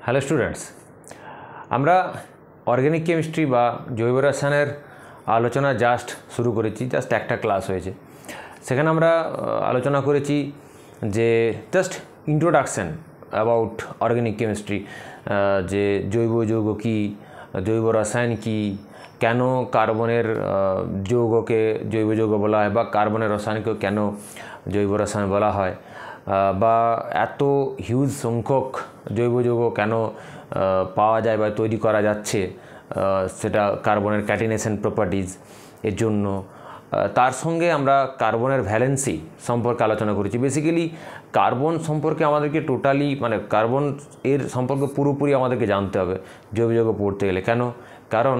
Hello students, আমরা organic chemistry বা জৈব রসায়নের আলোচনা শুরু করেছি। একটা ক্লাস হয়েছে, সেখানে আমরা আলোচনা করেছি যে ইন্ট্রোডাকশন অ্যাবাউট অর্গানিক কেমিস্ট্রি, যে জৈব যৌগ কী, জৈব রসায়ন কী, কেন কার্বনের যৌগকে জৈব যৌগ বলা হয় বা কার্বনের রসায়নকে কেন জৈব রসায়ন বলা হয়, বা এত হিউজ সংখ্যক জৈব যৌগ কেন পাওয়া যায় বা তৈরি করা যাচ্ছে, সেটা কার্বনের ক্যাটিনেশন প্রপার্টিজ এর জন্য। তার সঙ্গে আমরা কার্বনের ভ্যালেন্সি সম্পর্কে আলোচনা করেছি। বেসিক্যালি কার্বন সম্পর্কে আমাদেরকে কার্বন এর সম্পর্কে পুরোপুরি আমাদেরকে জানতে হবে জৈব যৌগ পড়তে গেলে। কারণ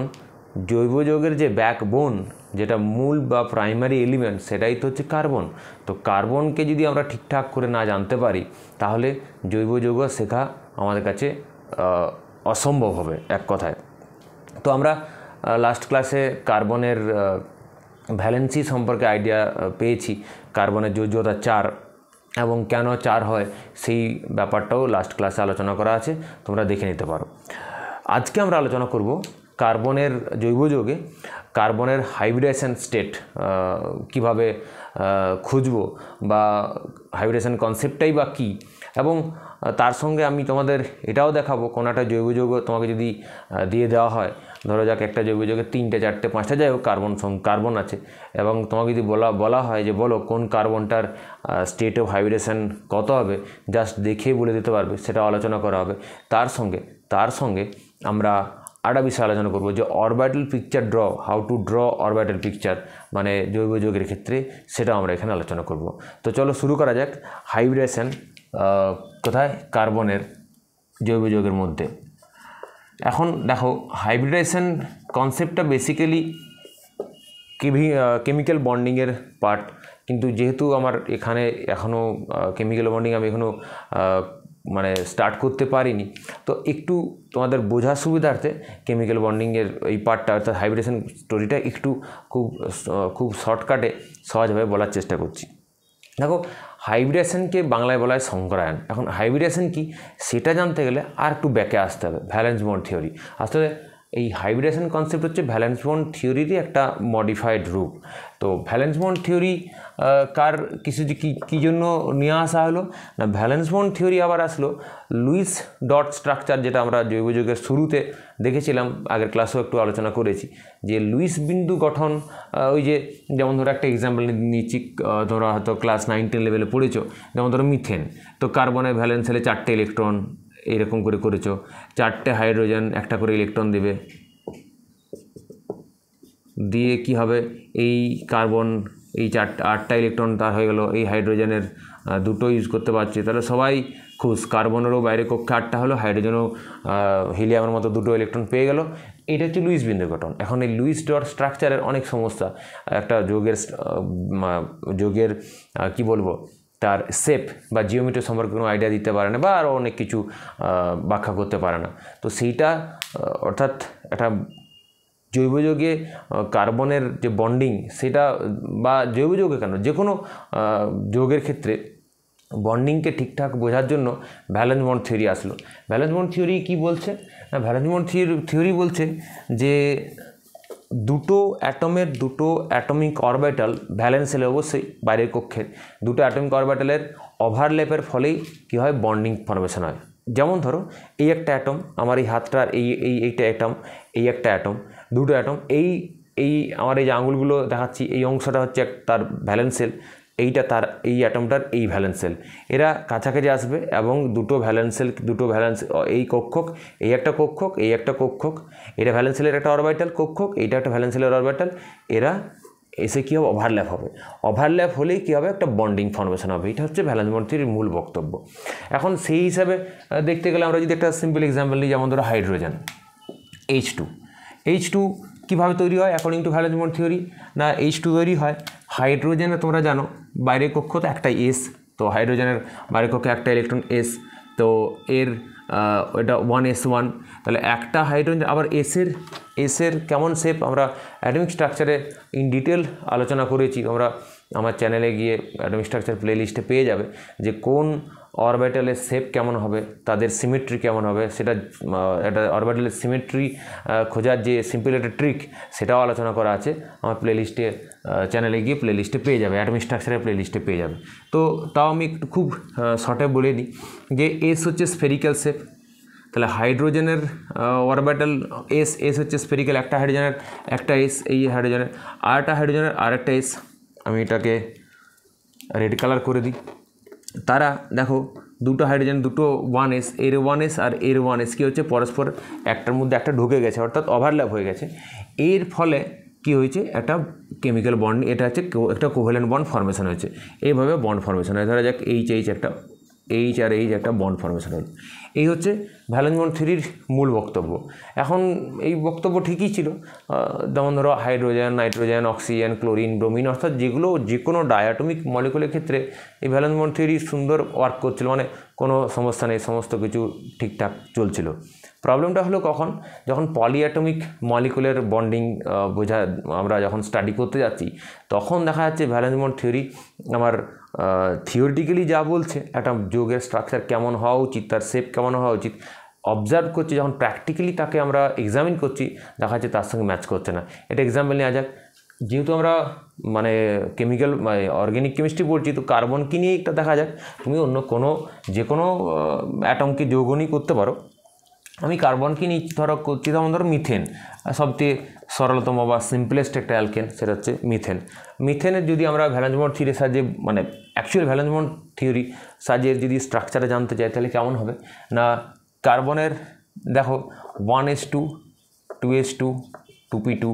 জৈব যৌগের যে ব্যাকবোন, যেটা মূল বা প্রাইমারি এলিমেন্ট, সেটাই তো হচ্ছে কার্বন। তো কার্বনকে যদি আমরা ঠিকঠাক করে না জানতে পারি, তাহলে জৈব যৌগ শেখা আমাদের কাছে অসম্ভব হবে এক কথায়। তো আমরা লাস্ট ক্লাসে কার্বনের ভ্যালেন্সি সম্পর্কে আইডিয়া পেয়েছি। কার্বনের যোজ্যতা 4 এবং কেন 4 হয় সেই ব্যাপারটাও লাস্ট ক্লাসে আলোচনা করা আছে, তোমরা দেখে নিতে পারো। আজকে আমরা আলোচনা করব কার্বনের জৈব যৌগে কার্বনের হাইব্রিডেশন স্টেট কীভাবে খুঁজব, বা হাইব্রিডেশন কনসেপ্টটাই বা কী, এবং তার সঙ্গে আমি তোমাদের এটাও দেখাবো কোনো একটা জৈব যৌগ তোমাকে যদি দিয়ে দেওয়া হয়, ধরো যাক একটা জৈব যৌগের 3টে 4টে 5টা যাই হোক কার্বন আছে, এবং তোমাকে যদি বলা হয় যে বলো কোন কার্বনটার স্টেট অফ হাইব্রিডেশন কত হবে, জাস্ট দেখেই বলে দিতে পারবে, সেটা আলোচনা করা হবে। তার সঙ্গে আমরা আরেকটা বিষয় আলোচনা করব যে orbital picture how to draw orbital picture, মানে জৈব যৌগের ক্ষেত্রে, সেটাও আমরা এখানে আলোচনা করব। তো চলো শুরু করা যাক। হাইব্রিডেশন কোথায়? কার্বনের জৈব যৌগের মধ্যে। এখন দেখো, হাইব্রিডেশন কনসেপ্টটা বেসিক্যালি কেমিক্যাল বন্ডিংয়ের পার্ট, কিন্তু যেহেতু আমার এখানে এখনও কেমিক্যাল বন্ডিং আমি এখনও স্টার্ট করতে পারিনি, তো একটু তোমাদের বোঝার সুবিধার্থে কেমিক্যাল বন্ডিংয়ের এই পার্টটা, অর্থাৎ হাইব্রিডেশন স্টোরিটা একটু খুব শর্টকাটে সহজভাবে বলার চেষ্টা করছি। দেখো, হাইব্রিডেশনকে বাংলায় বলা হয় সংকরায়ন। এখন হাইব্রিডেশন কি সেটা জানতে গেলে আর একটু ব্যাকে আসতে হবে, ভ্যালেন্স বন্ড থিওরি। আসলে এই হাইব্রিডেশন কনসেপ্ট হচ্ছে ভ্যালেন্স বন্ড থিওরিরই একটা মডিফাইড রূপ। তো ভ্যালেন্স বন্ড থিওরি কী জন্য নিয়ে আসা হলো না, ভ্যালেন্স বন্ড থিওরি আবার আসলো লুইস ডট স্ট্রাকচার, যেটা আমরা জৈব যৌগের শুরুতে দেখেছিলাম, আগের ক্লাসেও একটু আলোচনা করেছি, যে লুইস বিন্দু গঠন। ওই যে যেমন ধরো একটা এক্সাম্পল নিচ্ছি, তোমরা হয়তো ক্লাস 9-10 লেভেলে পড়েছো, যেমন ধরো মিথেন। তো কার্বনের ভ্যালেন্স সেলে 4টে ইলেকট্রন, এইরকম করে করেছো, 4টে হাইড্রোজেন একটা করে ইলেকট্রন দেবে, দিয়ে কি হবে, এই কার্বন এই 8টা ইলেকট্রন তার হয়ে গেল, এই হাইড্রোজেনের 2টো ইউজ করতে পারছে, তাহলে সবাই খুশ। কার্বনেরও বাইরে কক্ষে 8টা হলো, হাইড্রোজেনও হিলিয়ামের মতো 2টো ইলেকট্রন পেয়ে গেল। এটা হচ্ছে লুইস বিন্দু গঠন। এখন এই লুইস ডট স্ট্রাকচারের অনেক সমস্যা, একটা যৌগের কি বলবো, তার শেপ বা জিওমেট্রি সম্পর্কে কোনো আইডিয়া দিতে পারে না, বা আরও অনেক কিছু ব্যাখ্যা করতে পারে না। তো সেইটা, অর্থাৎ একটা জৈব যৌগে কার্বনের যে বন্ডিং, সেটা, বা জৈব যৌগে কেন, যে কোনো যৌগের ক্ষেত্রে বন্ডিংকে ঠিকঠাক বোঝার জন্য ভ্যালেন্স বন্ড থিওরি আসলো। ভ্যালেন্স বন্ড থিওরি কী বলছে না, ভ্যালেন্স বন্ড থিওরি বলছে যে দুটো অ্যাটমের 2টো অ্যাটমিক অরবিটাল ভ্যালেন্স সেলে, অবশ্যই বাইরের কক্ষের 2টো অ্যাটমিক অরবিটালের ওভারল্যাপের ফলেই কী হয়, বন্ডিং ফরমেশন হয়। যেমন ধরো, এই একটা অ্যাটম, আমার এই হাতটার এইটা অ্যাটম, এই একটা অ্যাটম, 2টো অ্যাটম, এই আমার এই যে আঙুলগুলো দেখাচ্ছি, এই অংশটা হচ্ছে তার ভ্যালেন্স সেল, এইটা তার, এই অ্যাটমটার এই ভ্যালেন্স সেল। এরা কাছাকাছি আসবে এবং 2টো ভ্যালেন্স সেল, 2টো ভ্যালেন্স, এই কক্ষক, এই একটা কক্ষক, এই একটা কক্ষক, এটা ভ্যালেন্স সেলের একটা অরবিটাল কক্ষক, এইটা একটা ভ্যালেন্স সেলের অরবিটাল, এরা এসে কী হবে, ওভারল্যাপ হবে। ওভারল্যাপ হলেই কী হবে, একটা বন্ডিং ফর্মেশন হবে। এটা হচ্ছে ভ্যালেন্স বন্ড থিওরির মূল বক্তব্য। এখন সেই হিসাবে দেখতে গেলে আমরা যদি একটা সিম্পল এক্সাম্পল নিই, যেমন ধরো হাইড্রোজেন H2 কীভাবে তৈরি হয় according to valence bond theory, না H2 তৈরি হয়, হাইড্রোজেনে তোমরা জানো বাইরের কক্ষ তো একটাই S, তো হাইড্রোজেনের বাইরের কক্ষে একটা ইলেকট্রন S, তো এর এটা 1s1, তাহলে একটা হাইড্রোজেন। আবার এসের কেমন শেপ আমরা অ্যাটমিক স্ট্রাকচারে ইন ডিটেল আলোচনা করেছি, তোমরা আমার চ্যানেলে গিয়ে অ্যাটমিক স্ট্রাকচার প্লে লিস্টে পেয়ে যাবে, যে কোন অরবিটালের শেপ কেমন হবে, তাদের সিমেট্রি কেমন হবে, সেটা একটা অরবিটালের সিমেট্রি খোঁজার যে সিম্পল একটা ট্রিক সেটাও আলোচনা করা আছে আমার প্লেলিস্টে, চ্যানেলে গিয়ে প্লেলিস্টে পেয়ে যাবে, অ্যাটমিক স্ট্রাকচারের প্লেলিস্টে পেয়ে যাবে। তো তাও আমি একটু খুব শর্টে বলে দিই যে এস হচ্ছে স্ফেরিক্যাল শেপ, তাহলে হাইড্রোজেনের অরবিটাল এস হচ্ছে স্ফেরিক্যাল, একটা হাইড্রোজেনের একটা এস, এই হাইড্রোজেনের আরেকটা হাইড্রোজেনের আরেকটা এস, আমি এটাকে রেড কালার করে দিই। তারা দেখো দুটো হাইড্রোজেন, দুটো 1s, এর 1s আর এর 1s কী হচ্ছে, পরস্পর একটার মধ্যে একটা ঢুকে গেছে, অর্থাৎ ওভারল্যাপ হয়ে গেছে। এর ফলে কি হয়েছে, একটা কেমিক্যাল বন্ড, এটা হচ্ছে একটা কোভ্যালেন্ট বন্ড ফর্মেশন হয়েছে। এইভাবে বন্ড ফর্মেশন হয়, ধরা যাক এইচ একটা, এইচ আর এইচ একটা বন্ড ফর্মেশন হল। এই হচ্ছে ভ্যালেন্স বন্ড থিওরির মূল বক্তব্য। এখন এই বক্তব্য ঠিকই ছিল, যেমন ধরো hydrogen, nitrogen, oxygen, chlorine, bromine, অর্থাৎ যে কোনো ডায়াটমিক মলিকুলের ক্ষেত্রে এই ভ্যালেন্স বন্ড থিওরি সুন্দর ওয়ার্ক করছিল, মানে কোনো সমস্যা নেই, সমস্ত কিছু ঠিকঠাক চলছিল। প্রবলেমটা হলো কখন, যখন পলিঅ্যাটমিক মলিকুলার বন্ডিং আমরা যখন স্টাডি করতে যাচ্ছি, তখন দেখা যাচ্ছে ভ্যালেন্স বন্ড থিওরি আমার থিওরিটিক্যালি যা বলছে একটা যৌগের স্ট্রাকচার কেমন হওয়া উচিত, তার শেপ কেমন হওয়া উচিত, অবজার্ভ করছি, যখন প্র্যাকটিক্যালি তাকে আমরা এক্সামিন করছি দেখা যাচ্ছে তার সঙ্গে ম্যাচ করছে না। এটা এক্সাম্পল নেওয়া যাক, যেহেতু আমরা মানে কেমিক্যাল অর্গ্যানিক কেমিস্ট্রি পড়ছি, তো কার্বন কি নিয়ে একটা দেখা যাক, তুমি অন্য যে কোনো অ্যাটমকে যৌগ নিয়ে করতে পারো। আমি কার্বনকে নিয়ে করছি, যেমন ধরো মিথেন, সবচেয়ে সরলতম বা সিম্পলেস্ট একটা অ্যালকেন, সেটা হচ্ছে মিথেন। মিথেনের যদি আমরা ভ্যালেন্স বন্ড থিওরি সাহায্যে, মানে অ্যাকচুয়াল ভ্যালেন্স বন্ড থিওরি সাহায্যে যদি স্ট্রাকচারে জানতে চাই, তাহলে কেমন হবে না, কার্বনের দেখো 1s2, 2s2, 2p2।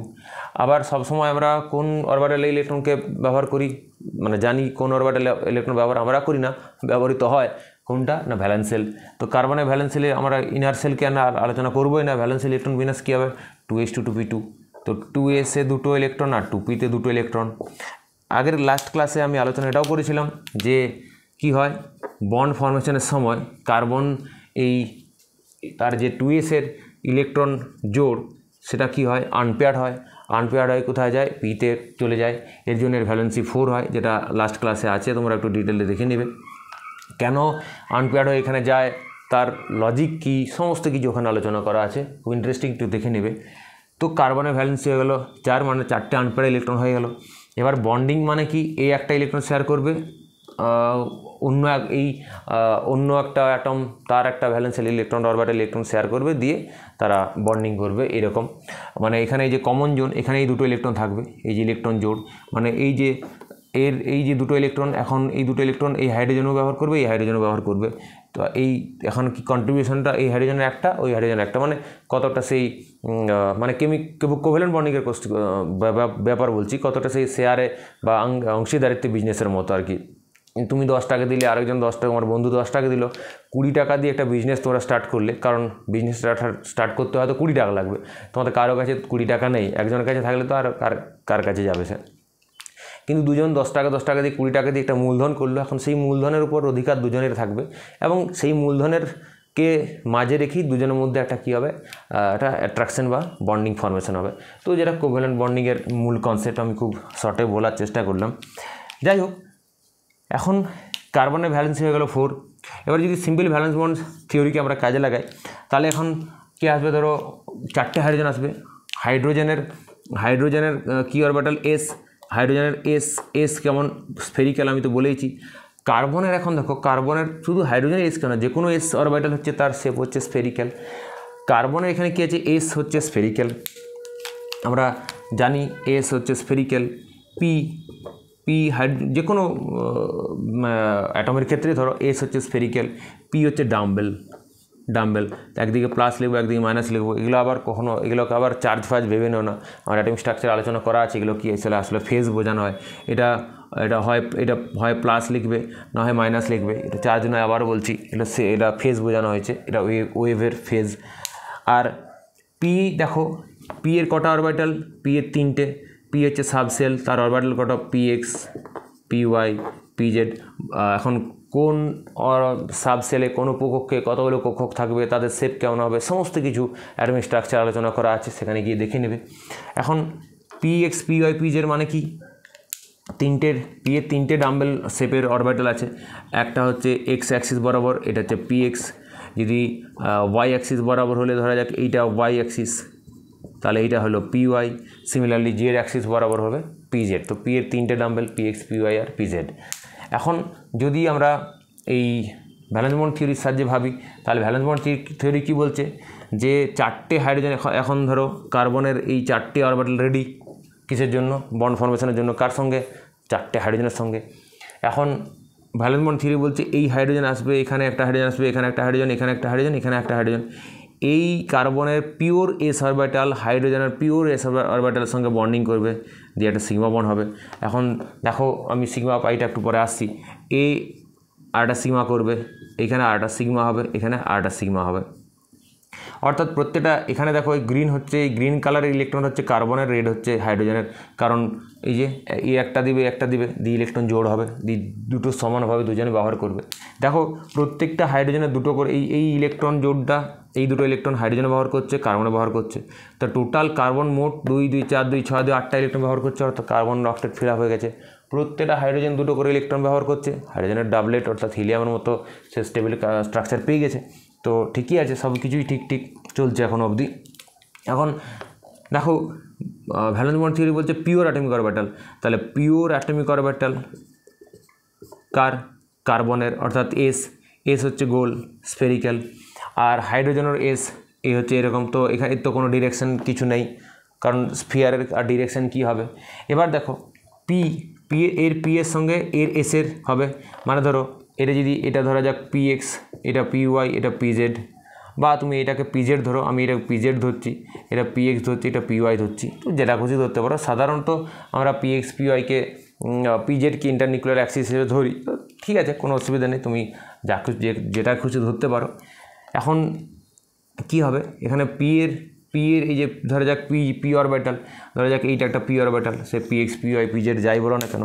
আবার সবসময় আমরা কোন অরবিটালে ইলেকট্রনকে ব্যবহার করি, মানে জানি কোন অরবিটালে ইলেকট্রন ব্যবহার আমরা করি না, ব্যবহৃত হয় কোনটা না, ভ্যালেন্স সেল। তো কার্বনের ভ্যালেন্স সেলে আমরা ইনার সেলকে আমরা আলোচনা করবোই না, ভ্যালেন্স সেল ইলেকট্রন বিন্যাস কী হবে, 2s2, 2p2। তো 2s-এ দুটো ইলেকট্রন আর 2p-তে দুটো ইলেকট্রন। আগের লাস্ট ক্লাসে আমি আলোচনা এটাও করেছিলাম যে কি হয়, বন্ড ফর্মেশনের সময় কার্বন এই তার যে 2s-এর ইলেকট্রন জোড় সেটা কি হয়, আনপেয়ার্ড হয়। আনপেয়ার্ড হয় কোথায় যায়, পিতে চলে যায়, এর জন্য এর ভ্যালেন্সি 4 হয়, যেটা লাস্ট ক্লাসে আছে, তোমরা একটু ডিটেলে দেখে নেবে কেন আনপেয়ার্ড হয়ে এখানে যায়, তার লজিক কী, সমস্ত কিছু ওখানে আলোচনা করা আছে, খুব ইন্টারেস্টিং, একটু দেখে নেবে। তো কার্বনের ভ্যালেন্সি হয়ে গেল 4, মানে 4টে আনপেয়ার্ড ইলেকট্রন হয়ে গেল। এবার বন্ডিং মানে কি, এই একটা ইলেকট্রন শেয়ার করবে অন্য একটা অ্যাটম, তার একটা ভ্যালেন্সিয়াল ইলেকট্রন অরবিটাল ইলেকট্রন শেয়ার করবে, দিয়ে তারা বন্ডিং করবে এরকম। মানে এখানে এই যে কমন জোন, এখানে এই দুটো ইলেকট্রন থাকবে, এই যে ইলেকট্রন জোড়, মানে এই যে দুটো ইলেকট্রন, এখন এই দুটো ইলেকট্রন এই হাইড্রোজেনও ব্যবহার করবে, এই হাইড্রোজেনও ব্যবহার করবে। তো এই এখন কি কন্ট্রিবিউশনটা, এই হাইড্রোজেনের একটা, ওই হাইড্রোজেনের একটা, মানে কতটা সেই মানে কোভ্যালেন্ট বন্ডিংয়ের ব্যাপার বলছি, কতটা সেই শেয়ারে বা অংশীদারিত্ব বিজনেসের মতো আর কি। তুমি 10 টাকা দিলে, আরেকজন 10 টাকা, আমার বন্ধু 10 টাকা দিল, 20 টাকা দিয়ে একটা বিজনেস তোমরা স্টার্ট করলে, কারণ বিজনেস স্টার্ট করতে হয়তো 20 টাকা লাগবে, তোমাদের কারো কাছে 20 টাকা নেই, একজনের কাছে থাকলে তো আর কার কাছে যাবে সে। কিন্তু দুজন 10 টাকা দিয়ে 20 টাকা দিয়ে একটা মূলধন করলো, এখন সেই মূলধনের উপর অধিকার দুজনের থাকবে, এবং সেই মূলধনেরকে মাঝে রেখেই দুজনের মধ্যে একটা কী হবে, একটা অ্যাট্রাকশন বা বন্ডিং ফর্মেশন হবে। তো যেটা কোভ্যালেন্ট বন্ডিংয়ের মূল কনসেপ্ট আমি খুব শর্টে বলার চেষ্টা করলাম। যাই হোক, এখন কার্বনের ভ্যালেন্স হয়ে গেল 4। এবার যদি সিম্পল ভ্যালেন্স বন্ড থিওরিকে আমরা কাজে লাগাই, তাহলে এখন কী আসবে, ধরো 4টে হাইড্রোজেন আসবে। হাইড্রোজেনের কি অরবিটাল, এস, হাইড্রোজেনের এস কেমন, স্ফেরিক্যাল, আমি তো বলেইছি। কার্বনের এখন দেখো, কার্বনের শুধু হাইড্রোজেনের এস কেন, যে কোনো এস অরবিটাল হচ্ছে তার শেপ হচ্ছে স্ফেরিক্যাল। কার্বনের এখানে কী আছে, এস হচ্ছে স্ফেরিক্যাল, আমরা জানি এস হচ্ছে স্ফেরিক্যাল। পি যে কোনো অ্যাটমের ক্ষেত্রে ধরো এস হচ্ছে স্ফেরিক্যাল, পি হচ্ছে ডাম্বেল, একদিকে প্লাস লিখবো, একদিকে মাইনাস লিখবো, এগুলো আবার এগুলোকে আবার চার্জ ফার্জ ভেবে নেও না, আমার অ্যাটমিক স্ট্রাকচার আলোচনা করা আছে, এগুলো কি আসলে ফেজ বোঝানো হয়। এটা হয় প্লাস লিখবে, না হয় মাইনাস লিখবে, এটা চার্জ নয়, আবারও বলছি, এটা ফেজ বোঝানো হয়েছে, এটা ওয়েভের ফেজ। আর পি দেখো, পি এর কটা অরবিটাল, পি এর 3টে, পি হচ্ছে সাবসেল, তার অরবিটাল কটা, px, py, pz। এখন কোন সাবসেলে কোন উপকক্ষে কতগুলো কক্ষক থাকবে, তাদের শেপ কেমন হবে, সমস্ত কিছু অ্যাটমিক স্ট্রাকচার আলোচনা করা আছে, সেখানে গিয়ে দেখে নেবে। এখন px, py, pz মানে কি, পি এর তিনটে ডাম্বেল শেপের অরবিটাল আছে। একটা হচ্ছে এক্স অ্যাক্সিস বরাবর, এটা হচ্ছে পি এক্স। যদি ওয়াই অ্যাক্সিস বরাবর হলে ধরা যাক এইটা ওয়াই অ্যাক্সিস, তাহলে এইটা হলো p y. Similarly z axis বরাবর হবে পি জেড। তো পি এর তিনটে dumbbell p x, p y আর পি জেড। এখন যদি আমরা এই ভ্যালেন্স বন্ড থিওরির সাহায্যে ভাবি, তাহলে ভ্যালেন্স বন্ড থিওরি কী বলছে, যে চারটে হাইড্রোজেন, এখন ধরো কার্বনের এই চারটে অরবিটাল রেডি কিসের জন্য, বন্ড ফর্মেশনের জন্য। কার সঙ্গে? চারটে হাইড্রোজেনের সঙ্গে। এখন ভ্যালেন্স বন্ড থিওরি বলছে এই হাইড্রোজেন আসবে, এখানে একটা হাইড্রোজেন আসবে, এখানে একটা হাইড্রোজেন, এখানে একটা হাইড্রোজেন, এখানে একটা হাইড্রোজেন। এই কার্বনের পিওর এস অরবিটাল হাইড্রোজেনের পিওর এস অরবিটালের সঙ্গে বন্ডিং করবে, দিয়ে একটা সিগমা বন্ড হবে। এখন দেখো আমি সিগমা পাইটা একটু পরে আসছি। এ আরেকটা সিগমা করবে, এখানে আরেকটা সিগমা হবে, এখানে আরেকটা সিগমা হবে। অর্থাৎ প্রত্যেকটা, এখানে দেখো এই গ্রিন হচ্ছে, এই গ্রিন কালারের ইলেকট্রন হচ্ছে কার্বনের, রেড হচ্ছে হাইড্রোজেনের। কারণ এই যে এই একটা দিবে, একটা দিবে, দিয়ে ইলেকট্রন জোড় হবে, দিয়ে দুটো সমানভাবে দুজনে ব্যবহার করবে। দেখো প্রত্যেকটা হাইড্রোজেনের দুটো করে এই ইলেকট্রন জোড়টা, এই দুটো ইলেকট্রন হাইড্রোজেনে ব্যবহার করছে, কার্বনে ব্যবহার করছে। তো টোটাল কার্বন মোট 2 2 4 2 6 2 8টা ইলেকট্রন ব্যবহার করছে, অর্থাৎ কার্বন অক্টেট ফিল আপ হয়ে গেছে। প্রত্যেকটা হাইড্রোজেন দুটো করে ইলেকট্রন ব্যবহার করছে, হাইড্রোজেনের ডাবলেট অর্থাৎ হিলিয়ামের মতো সে স্টেবল স্ট্রাকচার পেয়ে গেছে। তো ঠিকই আছে, সব কিছুই ঠিক চলছে এখন অবধি। এখন দেখো ভ্যালেন্স বন্ড থিওরি বলছে পিওর অ্যাটমিক অরবিটাল, তাহলে পিওর অ্যাটমিক অরবিটাল কার্বনের, অর্থাৎ এস হচ্ছে গোল স্ফেরিক্যাল, আর হাইড্রোজেনের এ হচ্ছে এরকম। তো এখানে তো কোনো ডিরেকশন কিছু নেই, কারণ স্ফিয়ারের আর ডিরেকশন কী হবে। এবার দেখো পি এর সঙ্গে এর এসের হবে, মানে ধরো এটা যদি এটা ধরা যাক পি এক্স, এটা পি ওয়াই, এটা পি জেড, বা তুমি এটাকে পি জেড ধরো, আমি এটা পি জেড ধরছি, এটা পি এক্স ধরছি, এটা পি ওয়াই ধরছি, তো যেটা খুশি ধরতে পারো। সাধারণত আমরা পি এক্স পি ওয়াইকে পি জেডকে ইন্টারনিউক্লিয়ার অ্যাক্সিস হিসেবে ধরি, ঠিক আছে, কোনো অসুবিধা নেই, তুমি যা খুশি যেটা খুশি ধরতে পারো। এখন কি হবে, এখানে পি এর এই যে ধরা যাক পি অরবিটাল, ধরা যাক এইটা একটা পি অরবিটাল, সে p x p y p z যাই বলো না কেন,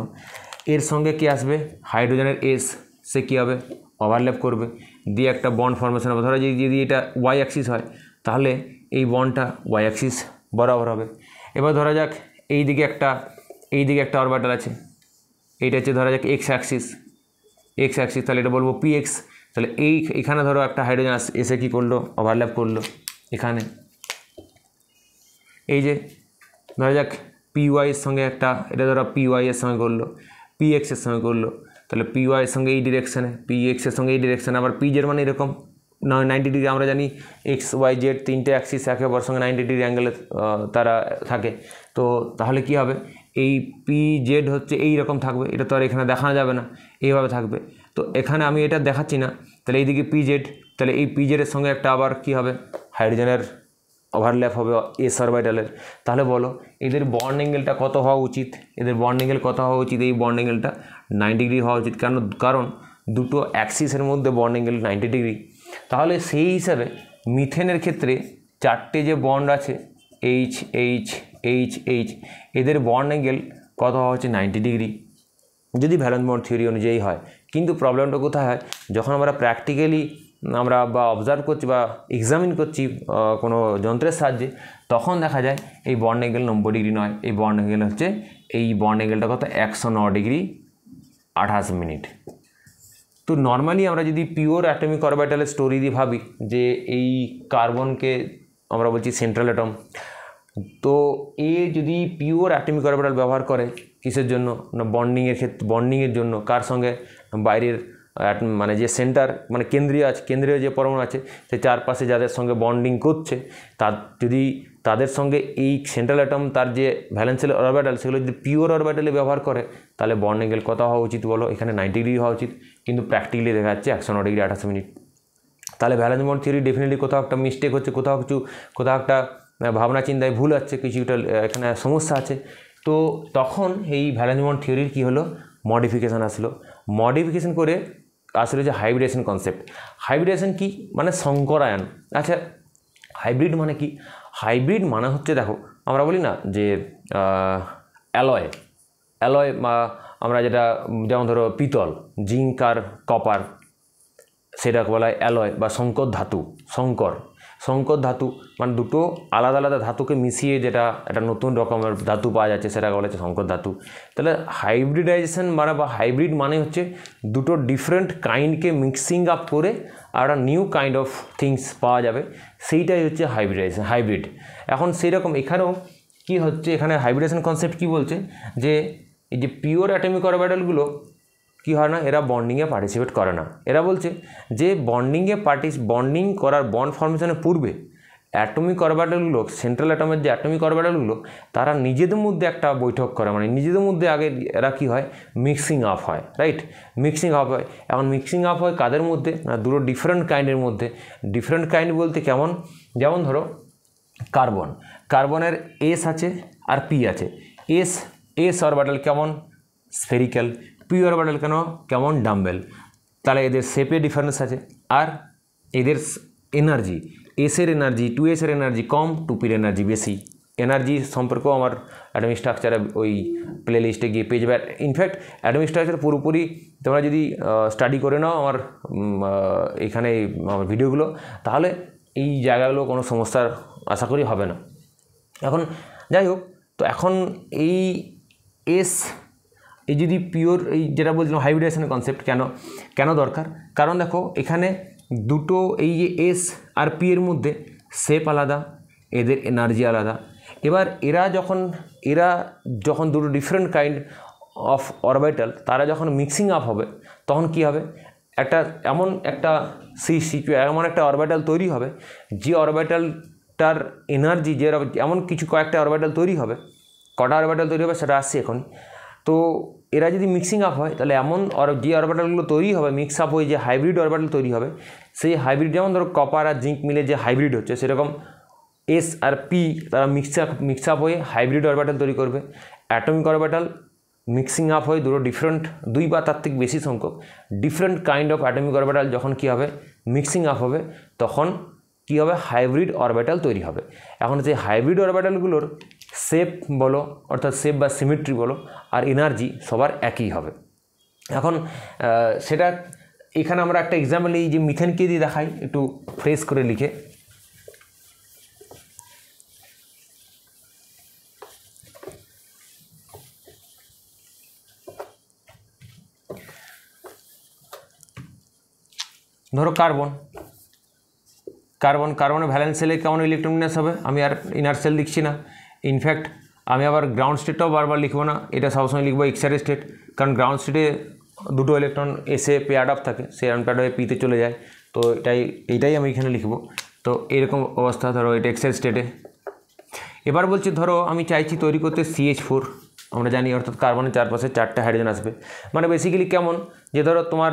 এর সঙ্গে কি আসবে হাইড্রোজেনের এস, সে কী হবে ওভারল্যাপ করবে, দিয়ে একটা বন্ড ফর্মেশন হবে। ধরো যদি এটা ওয়াই অ্যাক্সিস হয়, তাহলে এই বন্ডটা ওয়াই অ্যাক্সিস বরাবর হবে। এবার ধরা যাক এই দিকে একটা অরবিটাল আছে, এইটা হচ্ছে ধরা যাক এক্স অ্যাক্সিস, তাহলে এটা বলবো পি এক্স। তাহলে এখানে ধরো একটা হাইড্রোজেন এসে কী করলো, ওভারল্যাপ করলো এখানে। এই যে ধরা যাক পি ওয়াইয়ের সঙ্গে একটা, এটা ধরো পি ওয়াইয়ের সঙ্গে করলো, পি এক্সের সঙ্গে করলো, তাহলে পি ওয়াইয়ের সঙ্গে এই ডিরেকশানে, পি এক্সের সঙ্গে এই ডিরেকশানে, আবার পি জেড মানে এরকম 90 ডিগ্রি। আমরা জানি এক্স ওয়াই জেড তিনটে অ্যাক্সিস একে অপর সঙ্গে 90 ডিগ্রি অ্যাঙ্গেলে তারা থাকে। তো তাহলে কি হবে, এই পি জেড হচ্ছে এই রকম থাকবে, এটা তো আর এখানে দেখানো যাবে না, এইভাবে থাকবে। তো এখানে আমি এটা দেখাচ্ছি না, তাহলে এইদিকে পি জেড, তাহলে এই পি জেডের সঙ্গে একটা আবার কি হবে হাইড্রোজেনের ওভারল্যাপ হবে এস অরবিটালের। তাহলে বলো এদের বন্ড অ্যাঙ্গেলটা কত হওয়া উচিত, এই বন্ড অ্যাঙ্গেলটা 90 ডিগ্রি হওয়া উচিত। কারণ দুটো অ্যাক্সিসের মধ্যে বন্ড অ্যাঙ্গেল 90 ডিগ্রি। তাহলে সেই হিসাবে মিথেনের ক্ষেত্রে চারটে যে বন্ড আছে এইচ এইচ এইচ এইচ, এদের বন্ড অ্যাঙ্গেল কত হওয়া হচ্ছে 90 ডিগ্রি, যদি ভ্যালেন্স বন্ড থিওরি অনুযায়ী হয়। কিন্তু প্রবলেমটা কোথায় হয়, যখন আমরা প্র্যাকটিক্যালি বা অবজার্ভ করছি বা এক্সামিন করছি কোনো যন্ত্রের সাহায্যে, তখন দেখা যায় এই বন্ড অ্যাঙ্গেল 90 ডিগ্রি নয়, এই বন্ড অ্যাঙ্গেল হচ্ছে, এই বন্ড অ্যাঙ্গেলটা কত 109 ডিগ্রি 28 মিনিট। তো নর্মালি আমরা যদি পিওর অ্যাটমিক অরবিটালের স্টোরি দিয়ে ভাবি, যে এই কার্বনকে আমরা বলছি সেন্ট্রাল অ্যাটম, তো এ যদি পিওর অ্যাটমিক অরবিটাল ব্যবহার করে কিসের জন্য না বন্ডিংয়ের জন্য, কার সঙ্গে বাইরের মানে যে সেন্টার মানে কেন্দ্রীয় যে পরমাণু আছে সে চারপাশে যাদের সঙ্গে বন্ডিং করছে, যদি তাদের সঙ্গে এই সেন্ট্রাল অ্যাটম তার যে ভ্যালেন্সিয়াল অরবিটাল সেগুলো যদি পিওর অরবিটালে ব্যবহার করে, তাহলে বন্ড অ্যাঙ্গেল কত হওয়া উচিত বলো, এখানে 90 ডিগ্রি হওয়া উচিত, কিন্তু প্র্যাকটিক্যালি দেখা যাচ্ছে 109 ডিগ্রি 28 মিনিট। তাহলে ভ্যালেন্স বন্ড থিওরি ডেফিনেটলি কোথাও একটা মিস্টেক হচ্ছে, কোথাও একটা ভাবনা চিন্তায় ভুল আছে, কিছুটা এখানে সমস্যা আছে। তো তখন এই ভ্যালেন্স বন্ড থিওরির কী হলো, মডিফিকেশান মডিফিকেশান করে আসলে যে হাইব্রিডেশন কনসেপ্ট। হাইব্রিডেশন কি মানে সংকরায়ন। আচ্ছা হাইব্রিড মানে কি, হাইব্রিড মানে হচ্ছে দেখো আমরা বলি না যে অ্যালয় বা আমরা যেটা যেমন ধরো পিতল, জিঙ্ক আর কপার, সেটাকে বলা হয় অ্যালয় বা সংকর ধাতু, সংকর ধাতু মানে দুটো আলাদা আলাদা ধাতুকে মিশিয়ে যেটা একটা নতুন রকমের ধাতু পাওয়া যাচ্ছে সেটাকে বলা হচ্ছে সংকর ধাতু। তাহলে হাইব্রিডাইজেশন মানে বা হাইব্রিড মানে হচ্ছে দুটো ডিফারেন্ট কাইন্ডকে মিক্সিং আপ করে আর একটা নিউ কাইন্ড অফ থিংস পাওয়া যাবে, সেইটাই হচ্ছে হাইব্রিডাইজেশন, হাইব্রিড। এখন সেই রকম এখানেও কি হচ্ছে, এখানে হাইব্রিডেশন কনসেপ্ট কি বলছে যে এই যে পিওর অ্যাটমিক অরবিটালগুলো কি হয় না, এরা বন্ডিংয়ে পার্টিসিপেট করে না। এরা বলছে যে বন্ডিং করার বন্ড ফর্মেশনের পূর্বে অ্যাটমিক অরবিটালগুলো, সেন্ট্রাল অ্যাটমের যে অ্যাটমিক অরবিটালগুলো, তারা নিজেদের মধ্যে একটা বৈঠক করে, মানে নিজেদের মধ্যে আগে এরা কি হয়, মিক্সিং আপ হয়, রাইট, মিক্সিং আপ হয়। এখন মিক্সিং আপ হয় কাদের মধ্যে না, দুটো ডিফারেন্ট কাইন্ডের মধ্যে। ডিফারেন্ট কাইন্ড বলতে কেমন, যেমন ধরো কার্বনের এস আছে আর পি আছে। এস অরবিটাল কেমন, স্ফেরিক্যাল। পি অরবিটাল কেমন, ডাম্বেল। তাহলে এদের শেপে ডিফারেন্স আছে। আর এদের এনার্জি, এসের এনার্জি 2s এর এনার্জি কম, 2p এর এনার্জি বেশি। এনার্জি সম্পর্কেও আমার অ্যাটমিক স্ট্রাকচারে ওই প্লে লিস্টে গিয়ে পেয়ে যাবে। ইনফ্যাক্ট অ্যাটমিক স্ট্রাকচার পুরোপুরি তোমরা যদি স্টাডি করে নাও আমার এখানে আমার ভিডিওগুলো, তাহলে এই জায়গাগুলো কোনো সমস্যার আশা করি হবে না। এখন যাই হোক, তো এখন এই যদি পিওর, এই যেটা বলছিলাম হাইব্রিডেশনের কনসেপ্ট কেন দরকার, কারণ দেখো এখানে দুটো এই যে এস আর পি এর মধ্যে শেপ আলাদা, এদের এনার্জি আলাদা। এবার এরা যখন দুটো ডিফারেন্ট কাইন্ড অফ অরবিটাল তারা যখন মিক্সিং আপ হবে, তখন কি হবে, এমন একটা অরবিটাল তৈরি হবে, যে অরবিটালটার এনার্জি এমন কয়েকটা অরবিটাল তৈরি হবে। কটা অরবিটাল তৈরি হবে সেটা আসছে এখন। তো এরা যদি মিক্সিং আপ হয়, তাহলে যে অরবিটালগুলো তৈরি হবে, মিক্স আপ হয়ে যে হাইব্রিড অরবিটাল তৈরি হবে, সেই হাইব্রিড, যেমন ধরো কপার আর জিঙ্ক মিলে যে হাইব্রিড হচ্ছে, সেরকম এস আর পি তারা মিক্স আপ হয়ে হাইব্রিড অরবিটাল তৈরি করবে। অ্যাটমিক অরবিটাল মিক্সিং আপ হয়ে দুই বা তার থেকে বেশি সংখ্যক different kind of atomic orbital যখন কী হবে, মিক্সিং আপ হবে, তখন কী হবে, হাইব্রিড অরবিটাল তৈরি হবে। এখন যে হাইব্রিড অরবিটালগুলোর শেপ বলো, অর্থাৎ শেপ বা সিমেট্রি বলো, আর এনার্জি সবার একই হবে। এখন সেটা এখানে আমরা একটা এক্সাম্পল এই যে মিথেনকে দিয়ে দেখাই, একটু ফ্রেশ করে লিখে। ধরো কার্বনের ভ্যালেন্স সেলে কেমন ইলেকট্রন বিন্যাস হবে, আমি আর ইনার সেল লিখছি না। ইনফ্যাক্ট আমি আবার গ্রাউন্ড স্টেটটাও বারবার লিখবো না, এটা সবসময় লিখবো এক্সারে স্টেট, কারণ গ্রাউন্ড স্টেটে দুটো ইলেকট্রন এসে পেয়ার্ড আপ থাকে, সে আনপেয়ার্ড হয়ে পিতে চলে যায়। তো এইটাই আমি এখানে লিখবো। তো এরকম অবস্থা, ধরো এটা এক্সারে স্টেটে। এবার বলছি ধরো আমি চাইছি তৈরি করতে CH4, আমরা জানি, অর্থাৎ কার্বনের চারপাশে 4টে হাইড্রোজেন আসবে। মানে বেসিক্যালি কেমন, যে ধরো তোমার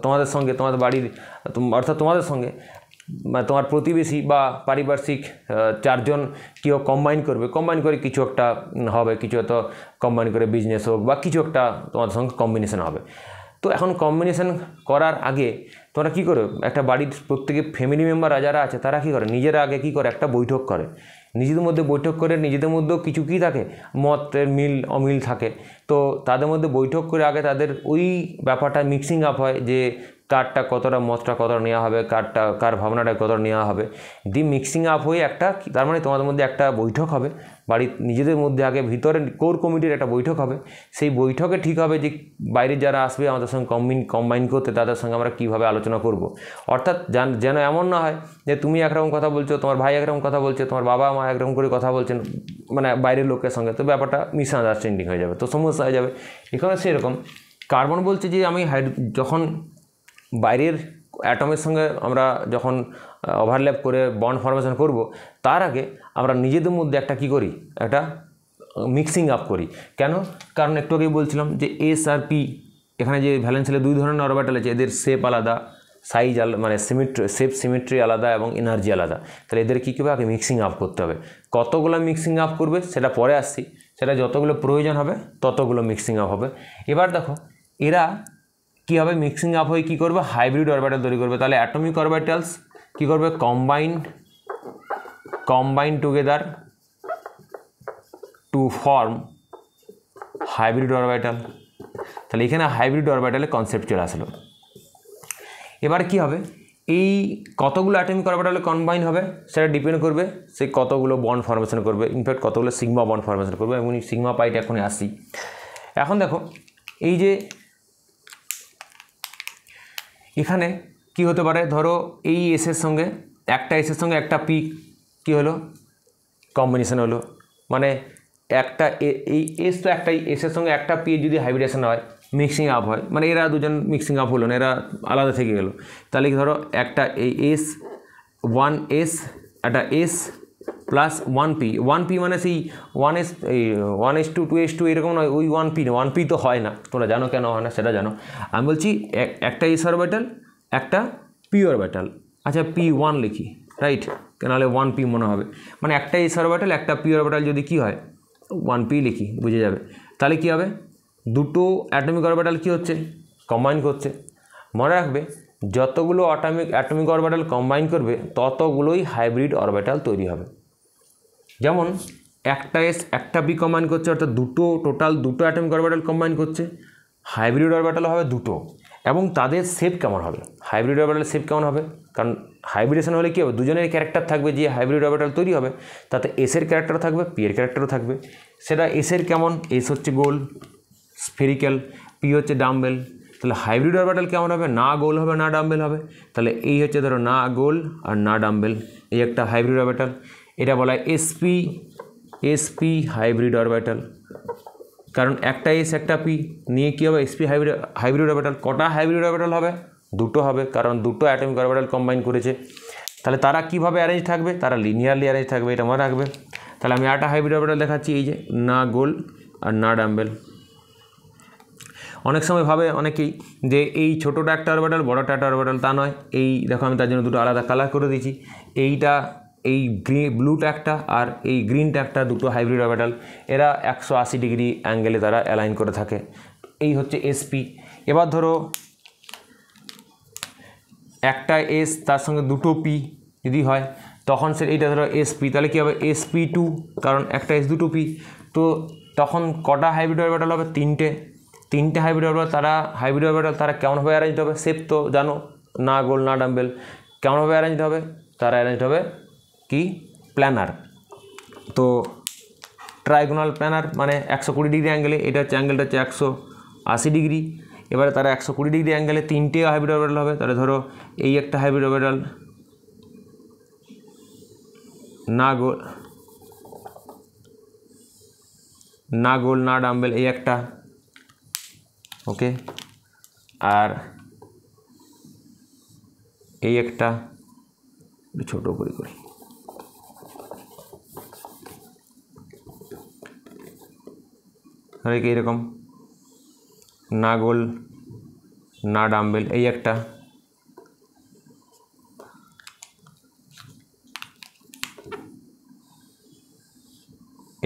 তোমাদের সঙ্গে তোমার প্রতিবেশী বা পারিপার্শ্বিক 4জন কেউ কম্বাইন করে কিছু একটা হবে, কিছু হয়তো কম্বাইন করে বিজনেস হোক বা কিছু একটা তোমাদের সঙ্গে কম্বিনেশন হবে। তো এখন কম্বিনেশন করার আগে তোমরা কী করো, একটা বাড়ির প্রত্যেকে ফ্যামিলি মেম্বার যারা আছে তারা কী করে, নিজেরা আগে কী করে, একটা বৈঠক করে, নিজেদের মধ্যে বৈঠক করে, নিজেদের মধ্যেও কিছু কী থাকে, মতের অমিল থাকে। তো তাদের মধ্যে বৈঠক করে আগে তাদের ওই ব্যাপারটা মিক্সিং আপ হয়, যে কারটা মতটা কতটা নেওয়া হবে, কার ভাবনাটা কতটা নেওয়া হবে, মিক্সিং আপ হয়ে তার মানে তোমাদের মধ্যে একটা বৈঠক হবে, বাড়ির নিজেদের মধ্যে আগে ভিতরে কোর কমিটির একটা বৈঠক হবে। সেই বৈঠকে ঠিক হবে যে বাইরের যারা আসবে আমাদের সঙ্গে কম্বাইন করতে, তাদের সঙ্গে আমরা কীভাবে আলোচনা করব। অর্থাৎ যেন এমন না হয় যে তুমি একরকম কথা বলছো, তোমার ভাই একরকম কথা বলছে, তোমার বাবা মা একরকম করে কথা বলছেন, মানে বাইরের লোকের সঙ্গে, তো ব্যাপারটা মিসআন্ডারস্ট্যান্ডিং হয়ে যাবে, তো সমস্যা হয়ে যাবে। এখানে সেরকম কার্বন বলছে যে আমি যখন বাইরের অ্যাটমের সঙ্গে আমরা যখন ওভারল্যাপ করে বন্ড ফর্মেশন করব, তার আগে আমরা নিজেদের মধ্যে একটা কী করি, একটা মিক্সিং আপ করি। কেন, কারণ একটু আগেই বলছিলাম যে এস আর পি, এখানে যে ভ্যালেন্স সেলে 2 ধরনের অরবিটাল আছে, এদের শেপ আলাদা, সাইজ আলাদা, মানে সিমেট্রি আলাদা এবং এনার্জি আলাদা। তাহলে এদের কী হবে, আগে মিক্সিং আপ করতে হবে। কতগুলো মিক্সিং আপ করবে সেটা পরে আসছি, সেটা যতগুলো প্রয়োজন হবে ততগুলো মিক্সিং আপ হবে। এবার দেখো এরা কী হবে, মিক্সিং আপ হয়ে কী করবে, হাইব্রিড অরবিটাল তৈরি করবে। তাহলে অ্যাটমিক অরবিটালস কী করবে, combine together to form hybrid orbital. তাহলে এখানে হাইব্রিড অরবিটালের কনসেপ্ট চলে আসলো। এবার কি হবে, এই কতগুলো অ্যাটমিক অরবিটালে কম্বাইন হবে সেটা ডিপেন্ড করবে সে কতগুলো বন্ড ফরমেশন করবে, ইনফ্যাক্ট কতগুলো সিগমা বন্ড ফরমেশন করবে, এবং সিগমা পাইটা এখনই আসি। এখন দেখো এই যে এখানে কি হতে পারে, ধরো এই এসের সঙ্গে একটা এসের সঙ্গে একটা পি কি হলো, কম্বিনেশন হলো, মানে একটা এই এস তো একটাই, এসের সঙ্গে একটা পি যদি হাইব্রিডেশন হয়, মিক্সিং আপ হয়, মানে এরা দুজন মিক্সিং আপ হলো না, এরা আলাদা থেকে গেলো, তাহলে ধরো একটা এই এস ওয়ান এস একটা এস প্লাস ওয়ান পি মানে সেই one S two S two এরকম নয়, ওই ওয়ান পি তো হয় না, তোমরা জানো কেন হয় না সেটা জানো। আমি বলছি একটা এস অরবিটাল একটা পি অরবিটাল, আচ্ছা পি ওয়ান লিখি, রাইট, নাহলে ওয়ান পি মনে হবে, মানে একটা এস অরবিটাল একটা পি অরবিটাল যদি কি হয় ওয়ান পি লিখি বুঝে যাবে। তাহলে কি হবে, দুটো অ্যাটমিক অরবিটাল কি হচ্ছে, কম্বাইন করছে। মনে রাখবে যতগুলো অ্যাটমিক অরবিটাল কম্বাইন করবে ততগুলোই হাইব্রিড অরবিটাল তৈরি হবে। যেমন একটা এস একটা পি কম্বাইন করছে, অর্থাৎ টোটাল দুটো অ্যাটমিক অরবিটাল কম্বাইন করছে, হাইব্রিড অরবিটাল হবে দুটো, এবং তাদের শেপ কেমন হবে, হাইব্রিড অরবিটালের শেপ কেমন হবে, কারণ হাইব্রিডেশন হলে কী হবে, দুজনের ক্যারেক্টার থাকবে, যে হাইব্রিড অরবিটাল তৈরি হবে তাতে এসের ক্যারেক্টারও থাকবে, পি এর ক্যারেক্টারও থাকবে। সেটা এসের কেমন, এস হচ্ছে গোল স্ফেরিক্যাল, পি হচ্ছে ডাম্বেল, তাহলে হাইব্রিড অরবিটাল কেমন হবে, না গোল হবে না ডাম্বেল হবে, তাহলে এই হচ্ছে ধরো না গোল আর না ডাম্বেল, এই একটা হাইব্রিড অরবিটাল, এটা বলা হয় এসপি হাইব্রিড অরবিটাল, কারণ একটা এস একটা পি নিয়ে কী হবে এসপি হাইব্রিড অরবিটাল। কটা হাইব্রিড অরবিটাল হবে, দুটো হবে, কারণ দুটো অ্যাটমিক অরবিটাল কম্বাইন করেছে। তাহলে তারা কীভাবে অ্যারেঞ্জ থাকবে, তারা লিনিয়ারলি অ্যারেঞ্জ থাকবে, এটা মনে রাখবে। তাহলে আমি একটা হাইব্রিড অরবিটাল দেখাচ্ছি, এই যে না গোল আর না ডাম্বেল। অনেক সময় ভাবে অনেকেই যে এই ছোটোটা একটা অরবিটাল বড়টা একটা অরবিটাল, তা নয়। এই দেখো আমি তার জন্য দুটো আলাদা কালার করে দিয়েছি, এইটা এই ব্লুটা একটা আর এই গ্রিনটা একটা, দুটো হাইব্রিড অরবিটাল, এরা 180 ডিগ্রি অ্যাঙ্গেলে তারা অ্যালাইন করে থাকে, এই হচ্ছে এসপি। এবার ধরো একটা এস তার সঙ্গে দুটো পি যদি হয় তখন এইটা ধরো এসপি, তাহলে কী হবে SP2, কারণ একটা এস দুটো পি, তো তখন কটা হাইব্রিড অরবিটাল হবে, তিনটে হাইব্রিড অরবিটাল। হাইব্রিড অরবিটাল তারা কেমনভাবে অ্যারেঞ্জ হবে, শেপ তো জানো, না গোল না ডাম্বেল, কেমনভাবে অ্যারেঞ্জ হবে, তারা অ্যারেঞ্জ হবে কি প্ল্যানার, তো ট্রাইগোনাল প্ল্যানার, মানে 120 ডিগ্রি অ্যাঙ্গেলে, এটা হচ্ছে অ্যাঙ্গেলটা হচ্ছে 180 ডিগ্রি। এবারে তারা 120 ডিগ্রি অ্যাঙ্গেলে তিনটে হাইব্রিড অরবিটাল হবে, তাহলে ধরো এই একটা হাইব্রিড অরবিটাল না গোল না ডাম্বেল, এই একটা, ওকে, আর এই একটা ছোটো করে করি, এইরকম না গোল না ডাম্বেল, এই একটা,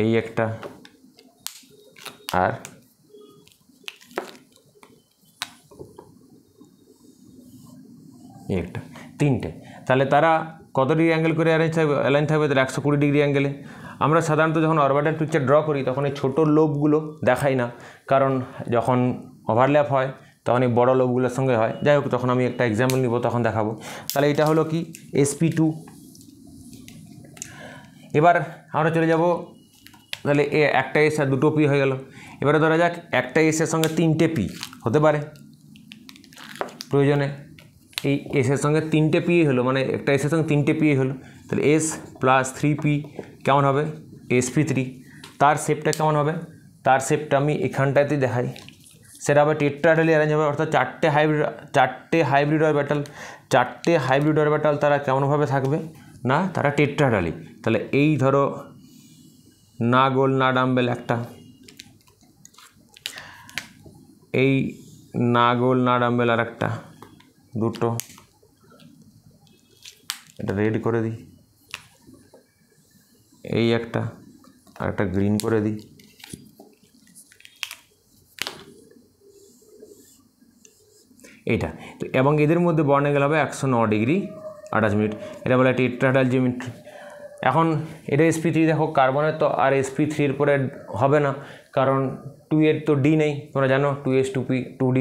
এই একটা, আর এই একটা, তিনটে। তাহলে তারা কত ডিগ্রি অ্যাঙ্গেল করে অ্যালাইন থাকবে, তাহলে 120 ডিগ্রি অ্যাঙ্গেলে। আমরা সাধারণত যখন অরবিটাল পিকচার ড্র করি তখন এই ছোটো লোবগুলো দেখাই না, কারণ যখন ওভারল্যাপ হয় তখন এই বড়ো লোবগুলোর সঙ্গে হয়। যাই হোক, তখন আমি একটা এক্সাম্পল নিব, তখন দেখাবো। তাহলে এটা হলো কি SP2। এবার আমরা চলে যাব, তাহলে একটা এস আর দুটো পি হয়ে গেল। এবারে ধরা যাক একটা এসের সঙ্গে তিনটে পি হতে পারে, প্রয়োজনে এই এসের সঙ্গে তিনটে পি হলো, মানে একটা এসের সঙ্গে তিনটে পি হলো, তাহলে S + 3P কেমন হবে, SP3। তার শেপটা কেমন হবে, তার শেপটা আমি এখানটাতেই দেখাই, সেটা হবে টেট্রাহেড্রালি অ্যারেঞ্জ হবে, অর্থাৎ চারটে হাইব্রিড অরবিটাল তারা কেমনভাবে থাকবে না, তারা টেট্রাহেড্রালি। তাহলে এই ধরো না গোল না ডাম্বেল একটা, এই না গোল না ডাম্বেল আর একটা, দুটো, এটা রেড করে দিই, এই একটা আর একটা গ্রিন করে দিই, এইটা। তো এবং এদের মধ্যে বর্ণ অ্যাঙ্গেল হবে 109 ডিগ্রি 28 মিনিট, এটা বলে টেট্রাহেড্রাল জিওমেট্রি। এখন এটা SP3, দেখো কার্বনের তো আর SP3 এর পরে হবে না, কারণ 2 এর তো D নেই, তোমরা জানো 2S 2P 2D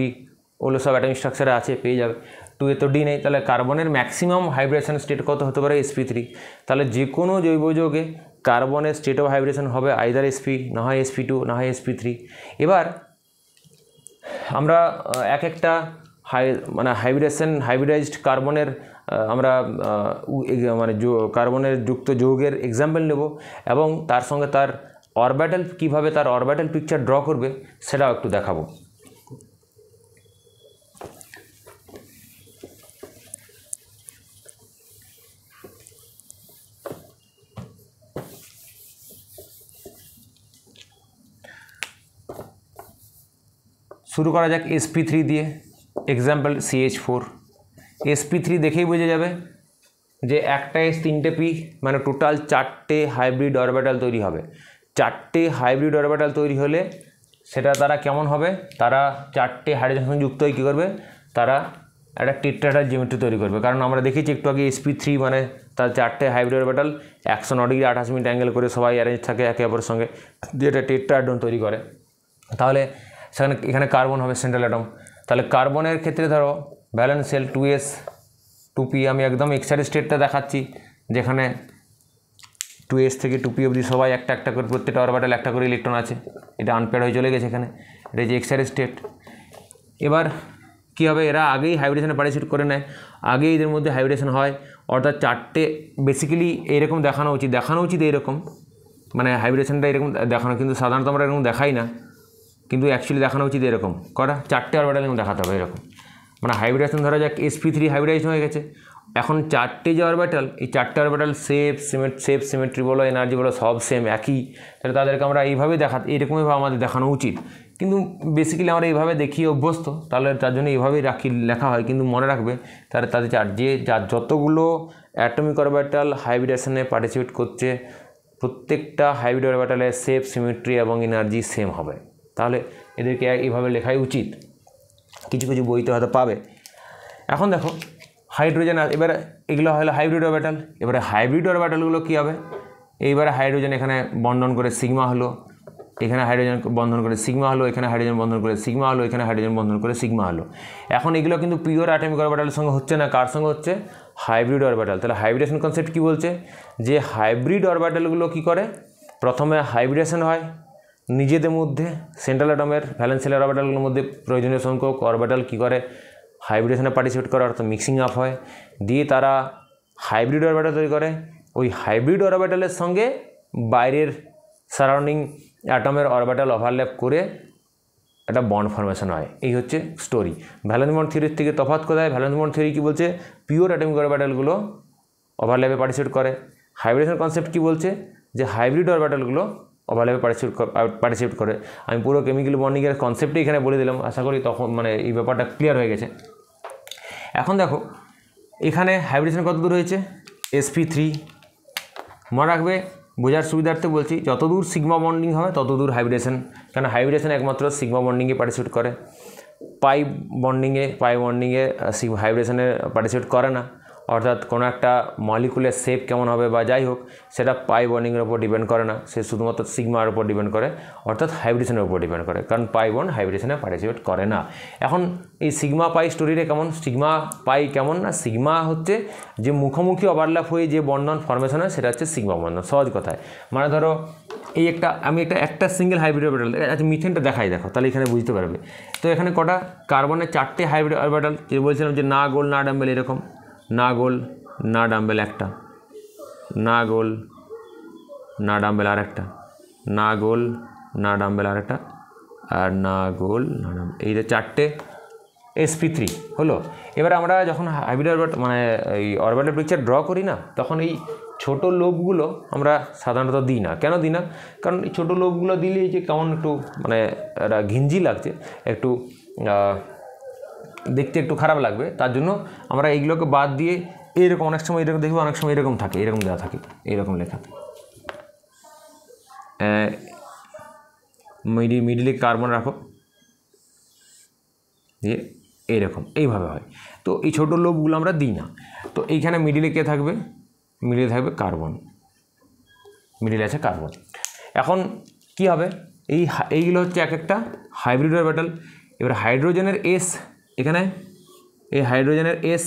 ওগুলো সব অ্যাটমিক স্ট্রাকচারে আছে, পেয়ে যাবে। 2 এ তো ডি নেই, তাহলে কার্বনের ম্যাক্সিমাম হাইব্রিডেশন স্টেট কত হতে পারে sp3। তাহলে যে কোনো জৈব যৌগে কার্বনের স্টেট অফ হাইব্রিডেশন হবে আইদার sp, না হয় sp2, না হয় sp3। এবার আমরা এক একটা হাইব্রিডাইজড কার্বনের আমরা মানে কার্বনের যুক্ত যৌগের এক্সাম্পল নেব এবং তার সঙ্গে তার অরবিটাল কীভাবে তার অরবিটাল পিকচার ড্র করবে সেটাও একটু দেখাবো। শুরু করা যাক sp3 দিয়ে, এক্সাম্পল CH4। sp3 দেখেই বোঝা যাবে যে একটা S 3টে P, মানে টোটাল 4টে হাইব্রিড অরবিটাল তৈরি হবে। 4টে হাইব্রিড অরবিটাল তৈরি হলে সেটা তারা কেমন হবে, তারা 4টে হাইড্রোজেন যুক্ত হয়ে কী করবে, তারা একটা টেট্রাহেড্রাল জিওমেট্রি তৈরি করবে। কারণ আমরা দেখেছি একটু আগে sp3 মানে তার 4টে hybrid orbital 109 degree 28 minute angle করে সবাই অ্যারেঞ্জ থাকে একে অপরের সঙ্গে, দিয়ে এটা টেট্রাহেড্রন তৈরি করে। তাহলে সেখানে এখানে কার্বন হবে সেন্ট্রাল অ্যাটম। তাহলে কার্বনের ক্ষেত্রে ধরো ভ্যালেন্স শেল 2s 2p, আমি একদম এক্সাইটেড স্টেটটা দেখাচ্ছি যেখানে 2s থেকে 2p অবধি সবাই একটা একটা করে প্রত্যেকটা অরবিটাল একটা করে ইলেকট্রন আছে, এটা আনপেয়ার হয়ে চলে গেছে এখানে, এটা যে এক্সাইটেড স্টেট। এবার কী হবে, এরা আগেই হাইব্রিডেশনে পার্টিসিপেট করে নেয়, আগেই এদের মধ্যে হাইব্রিডেশন হয়, অর্থাৎ 4টে বেসিক্যালি এইরকম দেখানো উচিত এইরকম, মানে হাইব্রিডেশনটা এরকম দেখানো, কিন্তু সাধারণত আমরা এরকম দেখাই না, কিন্তু অ্যাকচুয়ালি দেখানো উচিত এরকম করা 4টে অরবিটাল এরকম দেখাতে হবে এরকম। মানে হাইব্রিডেশন ধরা যাক sp3 হাইব্রিডাইজেশন হয়ে গেছে, এখন 4টে যে অরবিটাল, এই 4টে অরবিটাল শেপ সিমেট্রি বলো এনার্জি বলো সব সেম একই, তাহলে তাদেরকে আমরা এইভাবেই এরকমইভাবে আমাদের দেখানো উচিত। কিন্তু বেসিক্যালি আমরা এইভাবে দেখিয়ে অভ্যস্ত, তাহলে তার জন্য এইভাবেই লেখা হয়। কিন্তু মনে রাখবে তাদের যতগুলো অ্যাটমিক অরবিটাল হাইব্রিডেশনে পার্টিসিপেট করছে প্রত্যেকটা হাইব্রিড অরবিটালের শেপ সিমেট্রি এবং এনার্জি সেম হবে, তাহলে এদেরকে এইভাবে লেখাই উচিত। কিছু কিছু বইতে হয়তো পাবে। এখন দেখো হাইড্রোজেন, এবারে এগুলো হলো হাইব্রিড অরবিটাল। এবারে হাইব্রিড অরবিটালগুলো কী হবে, এইবারে হাইড্রোজেন এখানে বন্ধন করে সিগমা হলো, এখানে হাইড্রোজেন বন্ধন করে সিগমা হলো, এখানে হাইড্রোজেন বন্ধন করে সিগমা হলো, এখানে হাইড্রোজেন বন্ধন করে সিগমা হলো। এখন এগুলো কিন্তু পিওর অ্যাটমিক অরবিটালের সঙ্গে হচ্ছে না, কার সঙ্গে হচ্ছে, হাইব্রিড অরবিটাল। তাহলে হাইব্রিডেশন কনসেপ্ট কী বলছে, যে হাইব্রিড অরবিটালগুলো কী করে, প্রথমে হাইব্রিডেশন হয় নিজেদের মধ্যে, সেন্ট্রাল অ্যাটমের ভ্যালেন্সিয়াল অরবিটালগুলোর মধ্যে প্রয়োজনীয় সংখ্যক অরবিটাল কী করে হাইব্রিডেশনে পার্টিসিপেট করে, অর্থাৎ মিক্সিং আপ হয়, দিয়ে তারা হাইব্রিড অরবিটাল তৈরি করে। ওই হাইব্রিড অরবিটালের সঙ্গে বাইরের সারাউন্ডিং অ্যাটমের অরবিটাল ওভারল্যাপ করে একটা বন্ড ফরমেশন হয়। এই হচ্ছে স্টোরি। ভ্যালেন্স বন্ড থিওরির থেকে তফাৎ কোথায়, ভ্যালেন্স বন্ড থিওরি কী বলছে, পিওর অ্যাটমিক অরবিটালগুলো ওভারল্যাপে পার্টিসিপেট করে। হাইব্রিডেশন কনসেপ্ট কী বলছে, যে হাইব্রিড অরবিটালগুলো ওভারল্যাপে পার্টিসিপেট করে। আমি পুরো কেমিক্যাল বন্ডিংয়ের কনসেপ্টই এখানে বলে দিলাম, আশা করি তখন মানে এই ব্যাপারটা ক্লিয়ার হয়ে গেছে। এখন দেখো এখানে হাইব্রিডেশন কত দূর হয়েছে, sp3। মনে রাখবে বোঝার সুবিধার্থে বলছি, যতদূর সিগমা বন্ডিং হবে ততদূর হাইব্রিডেশন, কারণ হাইব্রিডেশন একমাত্র সিগমা বন্ডিংয়ে পার্টিসিপেট করে, পাই বন্ডিংয়ে হাইব্রিডেশনে পার্টিসিপেট করে না। অর্থাৎ কোনো একটা মলিকুলের শেপ কেমন হবে বা যাই হোক সেটা পাই বন্ডিংয়ের উপর ডিপেন্ড করে না, সে শুধুমাত্র সিগমার উপর ডিপেন্ড করে, অর্থাৎ হাইব্রিডেশনের উপর ডিপেন্ড করে, কারণ পাই বন্ড হাইব্রিডেশনে পার্টিসিপেট করে না। এখন এই সিগমা পাই স্টোরিটা কেমন, সিগমা পাই কেমন না, সিগমা হচ্ছে যে মুখোমুখি ওভারল্যাপ হয়ে যে বন্ধন ফর্মেশন হয় সেটা হচ্ছে সিগমা বন্ধন। সহজ কথায় মানে ধরো এই আমি একটা সিঙ্গেল হাইব্রিড অরবিটাল, আচ্ছা মিথেনটা দেখাই, দেখো তাহলে এখানে বুঝতে পারবে। তো এখানে কটা কার্বনের 4টে হাইব্রিড অরবিটাল, যে বলছিলাম যে না গোল না ডাম্বেল, এরকম না গোল না ডাম্বেল একটা, না গোল না ডাম্বেল আরেকটা, না গোল না ডাম্বেল আরেকটা, আর না গোল না ডাম্বেল, এই যে 4টে sp3 হলো। এবার আমরা যখন হাইব্রিড অরবিটাল মানে এই অরবিটাল পিকচার ড্র করি না, তখন এই ছোটো লোবগুলো আমরা সাধারণত দিই না। কেন দিই না, কারণ এই ছোটো লোবগুলো দিলেই যে কেমন একটু মানে একটা ঘিঞ্জি লাগছে, একটু দেখতে একটু খারাপ লাগবে, তার জন্য আমরা এইগুলোকে বাদ দিয়ে এইরকম, অনেক সময় এরকম দেখবে, অনেক সময় এরকম থাকে, এরকম দেওয়া থাকে, এইরকম লেখা, মিডিলে কার্বন রাখো, দিয়ে এইরকম এইভাবে হয়। তো এই ছোটো লোবগুলো আমরা দিই না। তো এইখানে মিডিলে কে থাকবে, মিডিলে থাকবে কার্বন, মিডিলে আছে কার্বন। এখন কি হবে, এইগুলো হচ্ছে এক একটা হাইব্রিড অরবিটাল। এবার হাইড্রোজেনের এস এখানে এই হাইড্রোজেনের এস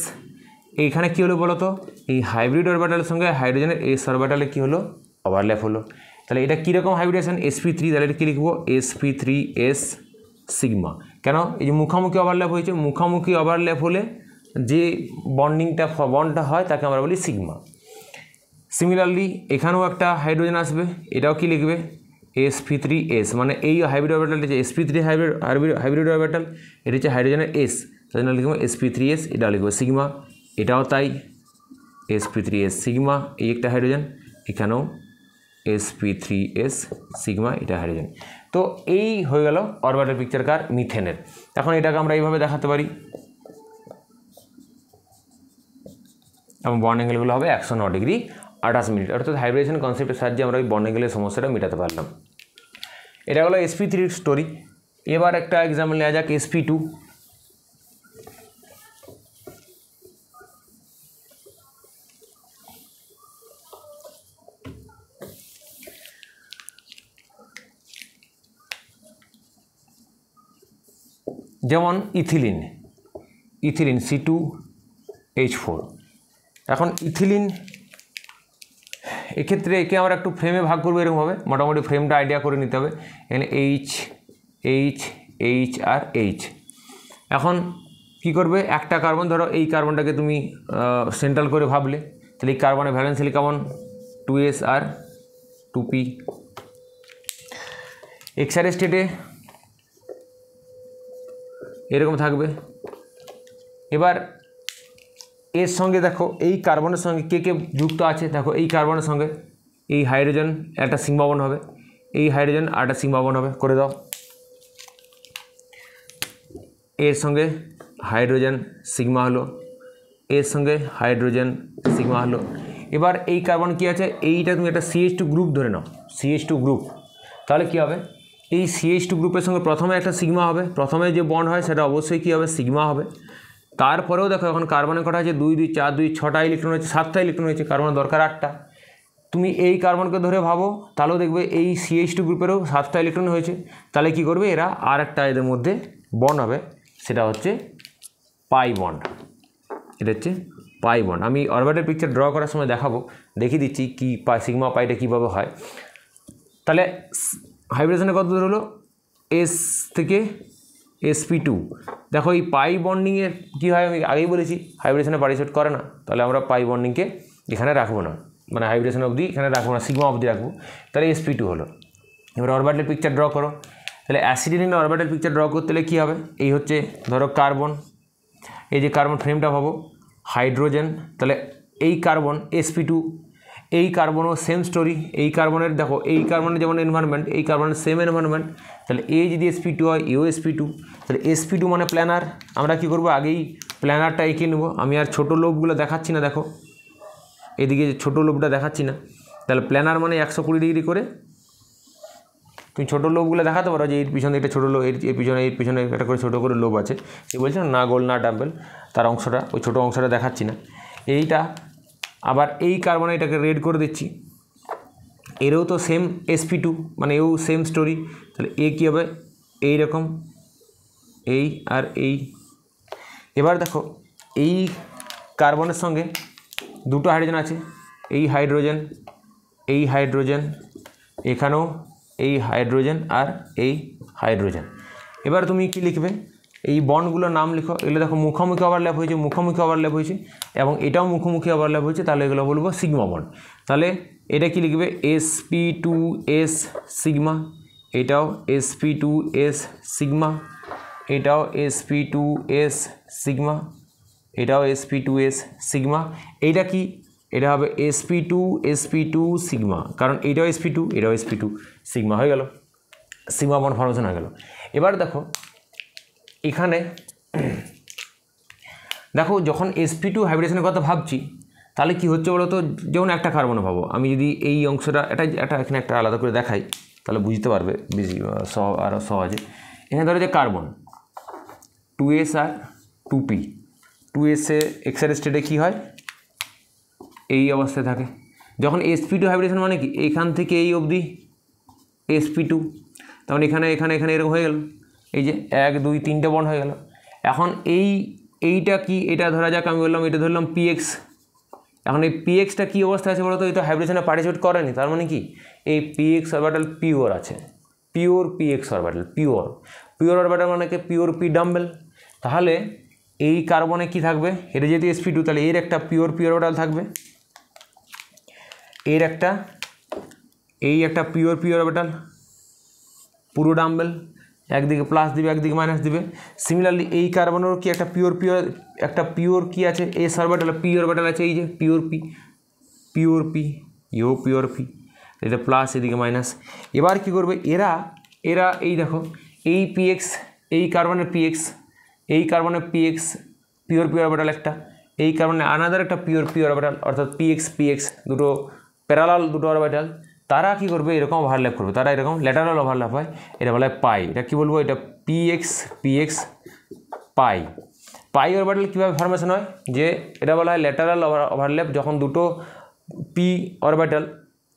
এইখানে কী হলো বলো তো, এই হাইব্রিড অরবিটালের সঙ্গে হাইড্রোজেনের এস অরবিটালে কী হলো, ওভারল্যাপ হলো। তাহলে এটা কীরকম হাইব্রিডেশন, sp3, তাহলে এটা কী লিখবো sp3s সিগমা। কেন, এই যে মুখামুখি ওভারল্যাপ হয়েছে, মুখামুখি ওভারল্যাপ হলে যে বন্ডটা হয় তাকে আমরা বলি সিগমা। সিমিলারলি এখানেও একটা হাইড্রোজেন আসবে, এটাও কি লিখবে sp3s, মানে এই হাইব্রিড অরবিটালটা যে sp3 হাইব্রিড অরবিটাল, এটা হচ্ছে হাইড্রোজেনের এস, তাই জন্য লিখবো sp3s, এটাও লিখবো সিগমা। এটাও তাই sp3s সিগমা, এই একটা হাইড্রোজেন, এখানেও sp3s সিগমা, এটা হাইড্রোজেন। তো এই হয়ে গেল অরবিটাল পিকচার কার, মিথেনের। এখন এটাকে আমরা এইভাবে দেখাতে পারি, এবং বন্ড অ্যাঙ্গেলগুলো হবে 109 ডিগ্রি 28 মিনিট, অর্থাৎ হাইব্রিডেশন কনসেপ্টের সাহায্যে আমরা ওই বন্ড অ্যাঙ্গেলের সমস্যাটা মেটাতে পারলাম। এটা হলো sp3 স্টোরি। এবার একটা এক্সাম্পল নেওয়া যাক sp2। যেমন ইথিলিন C2H4। এখন ইথিলিন এক্ষেত্রে একে আমরা একটু ফ্রেমে ভাগ করবো এরকমভাবে, মোটামুটি ফ্রেমটা আইডিয়া করে নিতে হবে। এখানে H আর H। এখন কি করবে, একটা কার্বন ধরো, এই কার্বনটাকে তুমি সেন্ট্রাল করে ভাবলে, তাহলে এই কার্বনের ভ্যালেন্সি কেমন 2s আর 2p। এক্সার স্টেটে এরকম থাকবে। এবার এর সঙ্গে দেখো এই কার্বনের সঙ্গে কে কে যুক্ত আছে, দেখো এই কার্বনের সঙ্গে এই হাইড্রোজেন একটা সিগমা বন্ড হবে, এই হাইড্রোজেন আর একটা সিগমা বন্ড হবে, করে দাও। এর সঙ্গে হাইড্রোজেন সিগমা হলো, এর সঙ্গে হাইড্রোজেন সিগমা হলো। এবার এই কার্বন কি আছে, এইটা তুমি একটা CH2 গ্রুপ ধরে নাও, CH2 গ্রুপ। তাহলে কি হবে, এই CH2 গ্রুপের সঙ্গে প্রথমে একটা সিগমা হবে, প্রথমে যে বন্ড হয় সেটা অবশ্যই কী হবে, সিগমা হবে। তারপরেও দেখো এখন কার্বনের কটা আছে, 2 2 4 2 6টা ইলেকট্রন হয়েছে, 7টা ইলেকট্রন হয়েছে, কার্বনের দরকার 8টা। তুমি এই কার্বনকে ধরে ভাবো, তাহলেও দেখবে এই CH2 গ্রুপেরও 7টা ইলেকট্রন হয়েছে। তাহলে কি করবে, এরা আর একটা এদের মধ্যে বন্ড হবে, সেটা হচ্ছে পাই বন্ড। এটা হচ্ছে পাই বন্ড। আমি অরবিটাল পিকচার ড্র করার সময় দেখাবো, দেখিয়ে দিচ্ছি কি সিগমা পাইটা কীভাবে হয়। তাহলে হাইব্রিডেশনের কত দূর হলো, S থেকে sp2। দেখো এই পাই বন্ডিংয়ের কী হয়, আমি আগেই বলেছি হাইব্রিডেশনে পার্টিসিপেট করে না, তাহলে আমরা পাই বন্ডিংকে এখানে রাখবো না, মানে হাইব্রিডেশন অবধি এখানে রাখবো না, সিগমা অবধি রাখবো। তাহলে sp2 হলো। এবার অরবিটাল পিকচার ড্র করো। তাহলে অ্যাসিডিনের অরবিটাল পিকচার ড্র করতে হলে কী হবে, এই হচ্ছে ধরো কার্বন, এই যে কার্বন ফ্রেমটা ভাবো, হাইড্রোজেন, তাহলে এই কার্বন sp2, এই কার্বনও সেম স্টোরি। এই কার্বনের দেখো, এই কার্বনের যেমন এনভায়রনমেন্ট, এই কার্বনের সেম এনভায়রনমেন্ট। তাহলে এই যদি sp2 হয়, এও sp2। তাহলে sp2 মানে প্ল্যানার। আমরা কি করব, আগেই প্ল্যানারটা এঁকে নেব। আমি আর ছোটো লোবগুলো দেখাচ্ছি না, দেখো এদিকে ছোটো লোবটা দেখাচ্ছি না। তাহলে প্ল্যানার মানে 120 ডিগ্রি করে। তুমি ছোটো লোবগুলো দেখাতে পারো, যে এর পিছনে একটা ছোটো লোব, এর পিছনে একটা করে ছোটো করে লোব আছে। সে বলছে না গোল না ডাম্বেল, তার অংশটা, ওই ছোটো অংশটা দেখাচ্ছি না। এইটা আবার এই কার্বন, এটাকে রেড করে দিচ্ছি, এরও তো সেম sp2, মানে এও সেম স্টোরি। তাহলে এ কী হবে, এইরকম, এই আর এই। এবার দেখো এই কার্বনের সঙ্গে দুটো হাইড্রোজেন আছে, এই হাইড্রোজেন, এই হাইড্রোজেন, এখানেও এই হাইড্রোজেন আর এই হাইড্রোজেন। এবার তুমি কি লিখবে, এই বন্ডগুলোর নাম লিখো। এগুলো দেখো মুখোমুখি ওভারল্যাপ হয়েছে, মুখোমুখি ওভারল্যাপ হয়েছে, এবং এটাও মুখোমুখি ওভারল্যাপ হয়েছে, তাহলে এগুলো বলবো সিগমা বন্ড। তাহলে এটা কি লিখবে, sp2s সিগমা, এটাও sp2s সিগমা, এটাও sp2s সিগমা, এটাও sp2s সিগমা। এইটা কি, এটা হবে sp2 সিগমা, কারণ এইটাও sp2, এটাও sp2 সিগমা, হয়ে গেল, সিগমা বন্ড ফর্মেশন হয়ে গেল। এবার দেখো এখানে দেখো যখন sp2 হাইব্রিডেশনের কথা ভাবছি, তাহলে কি হচ্ছে বলো তো, যেমন একটা কার্বন ভাবো, আমি যদি এই অংশটা এটা এখানে একটা আলাদা করে দেখাই, তাহলে বুঝতে পারবে বেশি আরও সহজে। এখানে ধরো যে কার্বন 2s আর 2p, 2s এ এক্সার স্টেটে কী হয়, এই অবস্থায় থাকে। যখন sp2 হাইব্রিডেশন মানে কি, এখান থেকে এই অবধি sp2, তখন এখানে এখানে এখানে এরকম হয়ে গেল, এই যে 1 2 3টে বন্ড হয়ে গেল। এখন এই এইটা কি, এটা ধরা যাক আমি বললাম এটা ধরলাম পিএক্স। এখন এই পিএক্সটা কী অবস্থায় আছে বলো তো, এটা হাইব্রিডেশনে পার্টিসিপেট করেনি, তার মানে কি এই পিএক্স অরবিটাল পিওর আছে, pure PX orbital, pure orbital মানে কি পিওর পি ডাম্বেল। তাহলে এই কার্বনে কি থাকবে, এটা যেহেতু sp2 তাহলে এর একটা পিওর অরবিটাল থাকবে, এর একটা পিওর অরবিটাল পুরো ডাম্বেল, একদিকে প্লাস দিবে একদিকে মাইনাস দিবে। সিমিলারলি এই কার্বনেরও কি একটা পিওর কি আছে, এস অরবিটাল পি অরবিটাল আছে, এই যে পিওর পি এটা প্লাস এদিকে মাইনাস। এবার কি করবে এরা এই দেখো এই পিএক্স, এই কার্বনের পিএক্স পিওর অরবিটাল একটা, এই কার্বনে আনাদার একটা পিওর অরবিটাল, অর্থাৎ পিএক্স দুটো প্যারালাল দুটো অরবিটাল, তারা কি করবে এরকম ওভারল্যাপ করবে, তারা এরকম ল্যাটারাল ওভারল্যাপ হয়, এটা বলা হয় পাই। এটা কি বলবো, এটা পিএক্স পাই অরবিটাল কীভাবে ফরমেশন হয়, যে এটা বলা হয় ল্যাটারাল ওভারল্যাপ, যখন দুটো পি অরবিটাল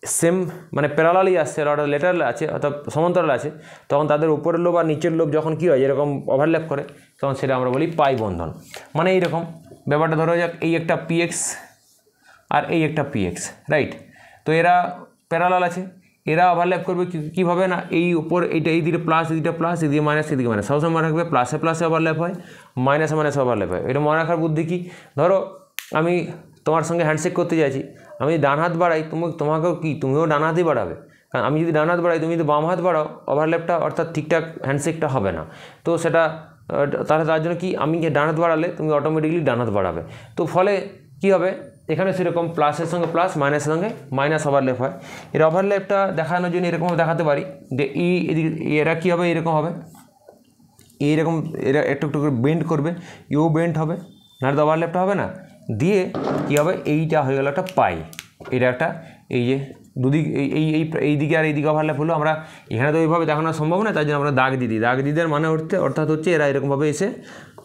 সেম মানে প্যারালালই আসছে, অর্থাৎ ল্যাটারাল আছে অর্থাৎ সমান্তরাল আছে, তখন তাদের উপরের লোব আর নিচের লোব যখন কী হয় এরকম ওভারল্যাপ করে, তখন সেটা আমরা বলি পাই বন্ধন। মানে এইরকম ব্যাপারটা ধরা যাক, এই একটা পিএক্স আর এই একটা পিএক্স, রাইট। তো এরা প্যারালাল আছে, এরা ওভারল্যাপ করবে কীভাবে না, এই উপর এইটা এই দিকে প্লাস এদিকে প্লাস এদিকে মাইনাস সবসময় মনে রাখবে প্লাসে ওভারল্যাপ হয়, মাইনাসে ওভারল্যাপ হয়। এটা মনে রাখার বুদ্ধি কি, ধরো আমি তোমার সঙ্গে হ্যান্ডশেক করতে চাইছি, আমি ডান হাত বাড়াই, তোমাকেও কি তুমিও ডান হাতই বাড়াবে, কারণ আমি যদি ডান হাত বাড়াই তুমি যদি বাম হাত বাড়াও, ওভারল্যাপটা অর্থাৎ ঠিকঠাক হ্যান্ডশেকটা হবে না। তো সেটা তার জন্য কি, আমি ডান হাত বাড়ালে তুমি অটোমেটিকলি ডান হাত বাড়াবে, তো ফলে কী হবে এখানে সেরকম প্লাসের সঙ্গে প্লাস মাইনাসের সঙ্গে মাইনাস ওভারল্যাপ হয়। এর ওভারল্যাপটা দেখানোর জন্য এরকমভাবে দেখাতে পারি যে এরা কী হবে, এরকম হবে, এইরকম এরা একটু করে বেন্ড করবে, বেন্ড হবে, নাহলে তো ওভারল্যাপটা হবে না। দিয়ে কী হবে, এইটা হয়ে গেল একটা পাই, এটা একটা এই যে দুদিক এই দিকে আর এই দিকে ওভারল্যাপ হলো, আমরা এখানে তো এইভাবে দেখানো সম্ভব না, তাই জন্য আমরা দাগ দিয়ে দিই, দাগ দিয়ে দেওয়ার মানে অর্থাৎ হচ্ছে এরা এরকমভাবে এসে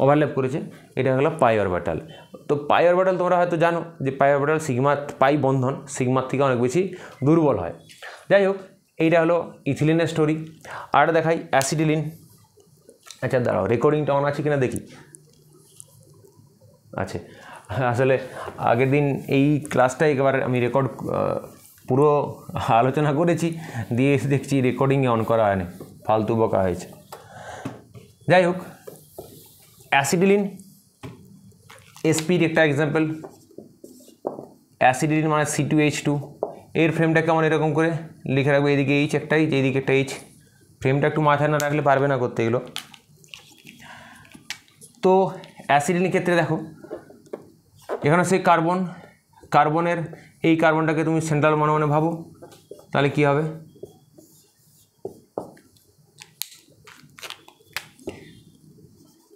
ওভারল্যাপ করেছে, এটা হলো পাই অরবিটাল। তো পাই অরবিটাল তোমরা হয়তো জানো যে পাই অরবিটাল পাই বন্ধন সিগমার থেকে অনেক বেশি দুর্বল হয়। যাই হোক, এইটা হলো ইথিলিনের স্টোরি। আর দেখাই অ্যাসিটিলিন। আচ্ছা দাঁড়াও, রেকর্ডিংটা অন আছে কিনা দেখি। আছে, আসলে আগের দিন এই ক্লাসটা একবার আমি রেকর্ড পুরো আলোচনা করেছি, দিয়ে এসে দেখছি রেকর্ডিংয়ে অন করা হয়নি, ফালতু বকা হয়েছে। যাই হোক, অ্যাসিডিলিন এসপির একটা এক্সাম্পল। অ্যাসিডিলিন মানে C2H2, এর ফ্রেমটা কেমন এরকম করে লিখে রাখবে, এদিকে এইচ একটা এইচ, এইদিকে একটা এইচ। ফ্রেমটা একটু মাথায় না রাখলে পারবে না করতে এগুলো। তো অ্যাসিডিলিনের ক্ষেত্রে দেখো এখানে সেই কার্বনের এই কার্বনটাকে তুমি সেন্ট্রাল মনে ভাবো, তাহলে কি হবে,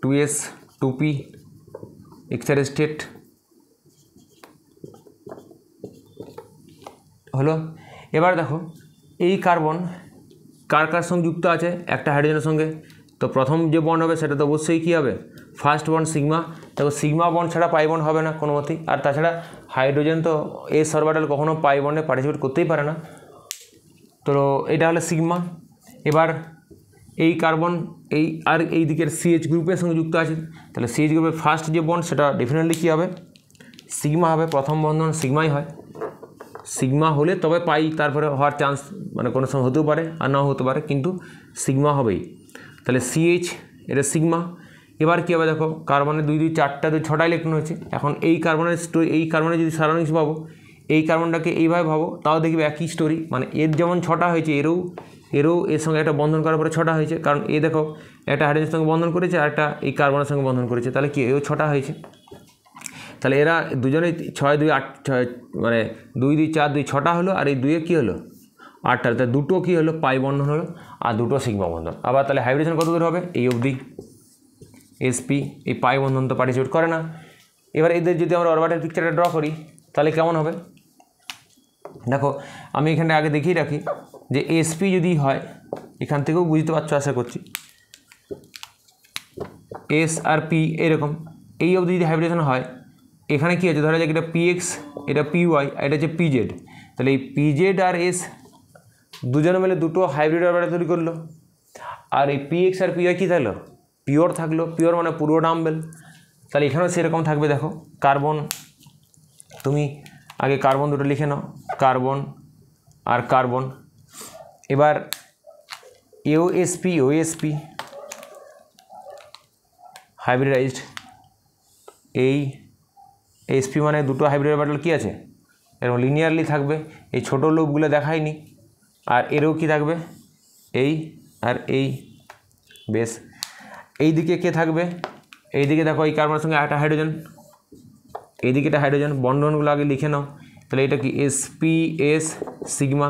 two S 2p excited state হলো। এবার দেখো এই কার্বন কার সঙ্গে যুক্ত আছে, একটা হাইড্রোজেনের সঙ্গে, তো প্রথম যে বন্ড হবে সেটা তো অবশ্যই কী হবে, ফার্স্ট বন্ড সিগমা। দেখো সিগমা বন্ড ছাড়া পাই বন্ড হবে না কোনো মতেই, আর তাছাড়া হাইড্রোজেন তো এস অরবিটাল কখনো পাই বন্ডে পার্টিসিপেট করতেই পারে না, তো এটা হলো সিগমা। এবার এই কার্বন এই দিকের CH গ্রুপের সঙ্গে যুক্ত আছে, তাহলে CH গ্রুপের ফার্স্ট যে বন্ড সেটা ডেফিনেটলি কী হবে, সিগমা হবে, প্রথম বন্ধন সিগমাই হয়। সিগমা হলে তবে পাই তারপরে হওয়ার চান্স মানে কোনো সময় হতেও পারে আর নাও হতে পারে, কিন্তু সিগমা হবেই। তাহলে CH এটা সিগমা। এবার কী হবে দেখো, কার্বনের 2 2 4টা 6টা ইলেকট্রন হয়েছে। এখন এই কার্বনের যদি সারাংশ পাবো, এই কার্বনটাকে এইভাবে ভাবো, তাও দেখবে একই স্টোরি, মানে এর যেমন 6টা হয়েছে এর সঙ্গে একটা বন্ধন করার পরে 6টা হয়েছে, কারণ দেখো একটা হাইড্রোজেনের সঙ্গে বন্ধন করেছে আর একটা এই কার্বনের সঙ্গে বন্ধন করেছে, তাহলে কি এও 6টা হয়েছে। তাহলে এরা দুজনেই 6 2 8 মানে 2 2 4 2 6টা হলো, আর এই 2-এ কী হলো 8টা, তাহলে দুটো কী হলো পাই বন্ধন হলো আর দুটো সিগমা বন্ধন। আবার তাহলে হাইব্রিডেশন কত দূর হবে, এই অবধি sp, এই পাই বন্ধন তো পার্টিসিপেট করে না। এবার এদের যদি আমরা অরবিটাল পিকচারটা ড্র করি তাহলে কেমন হবে, দেখো আমি এখানে আগে দেখিয়ে রাখি যে sp যদি হয়, এখান থেকেও বুঝতে পারছো আশা করছি, s আর p এরকম এই অবধি যদি হাইব্রিডেশন হয়, এখানে কী আছে ধরা যাক এটা px, এটা py, এটা হচ্ছে pz, তাহলে এই pz আর s দুজনে মিলে দুটো হাইব্রিড অরবিটাল তৈরি করলো, আর এই px আর py কী থাকলো, পিওর থাকলো, পিওর মানে পুরো ডাম্বেল। তাহলে এখানেও সেরকম থাকবে। দেখো কার্বন, তুমি আগে কার্বন দুটো লিখে নাও, কার্বন আর কার্বন। এবার OSP হাইব্রিডাইজড, এই SP মানে দুটো হাইব্রিড অরবিটাল কী আছে এরকম লিনিয়ারলি থাকবে, এই ছোটো লুপগুলো দেখায়নি। আর এরও কি থাকবে, এই আর এই, বেশ। এই দিকে কে থাকবে, এই দিকে দেখো এই কার্বনের সঙ্গে একটা হাইড্রোজেন, এই দিকে একটা হাইড্রোজেন, বন্ধনগুলো আগে লিখে নাও। তাহলে এটা কি SPS সিগমা,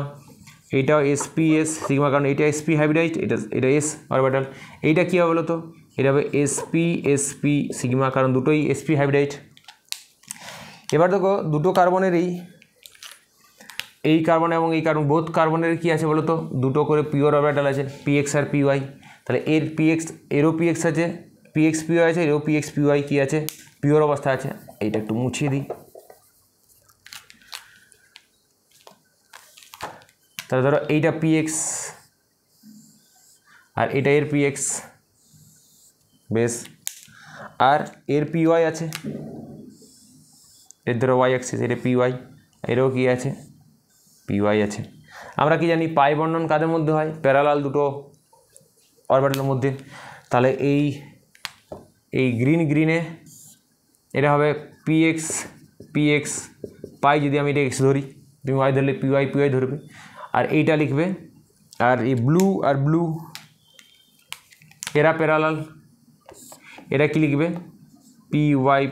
এইটাও SPS সিগমা, কারণ এটা SP হাইব্রিডাইজড, এটা S অরবিটাল। এইটা কী হবে বলো তো, এটা হবে SP সিগমা, কারণ দুটোই SP হাইব্রিডাইজড। এবার দেখো দুটো কার্বনেরই, এই কার্বন এবং এই কার্বন, বোথ কার্বনের কি আছে বলো তো, দুটো করে পিওর অরবিটাল আছে, PX আর PY। তাহলে এর PX, এরও PX আছে, PX PY আছে, এরও PX PY কি আছে, পিওর অবস্থা আছে। এইটা একটু মুছিয়ে দিই। তাহলে ধরো এইটা PX আর এটা এর PX, বেশ। আর এর PY আছে, এর ধরো Y অ্যাক্সিস, এটা PY, এরও কি আছে, PY আছে। আমরা কি জানি পাই বন্ধন কাদের মধ্যে হয়, প্যারালাল দুটো অরবিটালের মধ্যে। তাহলে এই গ্রিনে এটা হবে PX পাই, যদি আমি এটা X ধরি, তুমি Y ধরলে PY ধরবে। আর এইটা লিখবে, আর এই ব্লু আর ব্লু এরা প্যারালাল, এরা কি লিখবে, PY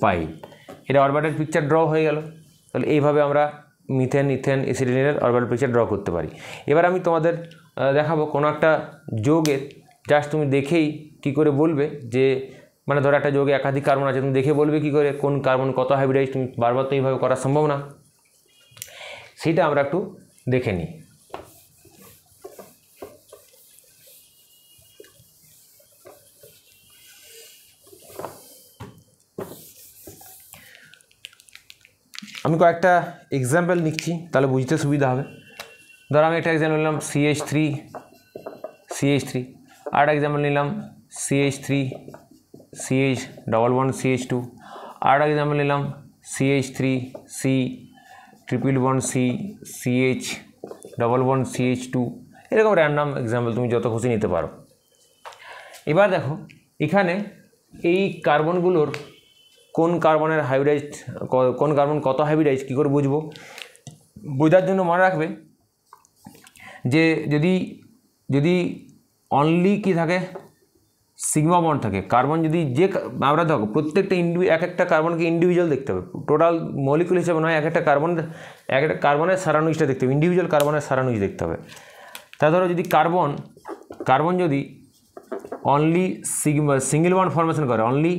পাই। এটা অরবিটাল পিকচার ড্র হয়ে গেল। তাহলে এইভাবে আমরা মিথেন, ইথেন, এসিটিলিনের অরবিটাল পিকচার ড্র করতে পারি। এবার আমি তোমাদের দেখাবো কোনো একটা যৌগের, জাস্ট তুমি দেখেই কি করে বলবে যে, মানে ধরো একটা যৌগে একাধিক কার্বন আছে, তুমি দেখে বলবে কি করে কোন কার্বন কত হাইব্রিডাইজ। তুমি বারবার তো এইভাবে করা সম্ভব না, সেইটা আমরা একটু দেখে নিই। আমি কয়েকটা এক্সাম্পল নিচ্ছি, তাহলে বুঝতে সুবিধা হবে। ধরো আমি একটা এক্সাম্পল নিলাম CH3, আর একটা এক্সাম্পল নিলাম CH3 CH double bond CH2, আর একটা এক্সাম্পল নিলাম CH3 C triple bond CH double bond CH2। এরকম র্যান্ডাম এক্সাম্পল তুমি যত খুশি নিতে পারো। এবার দেখো এখানে এই কার্বনগুলোর কোন কার্বনের হাইব্রিডাইজ, কোন কার্বন কত হাইব্রিডাইজ কী করে বুঝবো, বোঝার জন্য মনে রাখবে যে যদি অনলি কি থাকে, সিগমা বন্ড থাকে, কার্বন যদি যে আমরা দেখো প্রত্যেকটা এক একটা কার্বনকে ইন্ডিভিজুয়াল দেখতে হবে, টোটাল মলিকুল হিসেবে নয়, এক একটা কার্বনের সারানুইজটা দেখতে হবে, ইন্ডিভিজুয়াল কার্বনের সারানুইজ দেখতে হবে। তা ধরো যদি কার্বন যদি অনলি সিঙ্গেল বন্ড ফর্মেশন করে, অনলি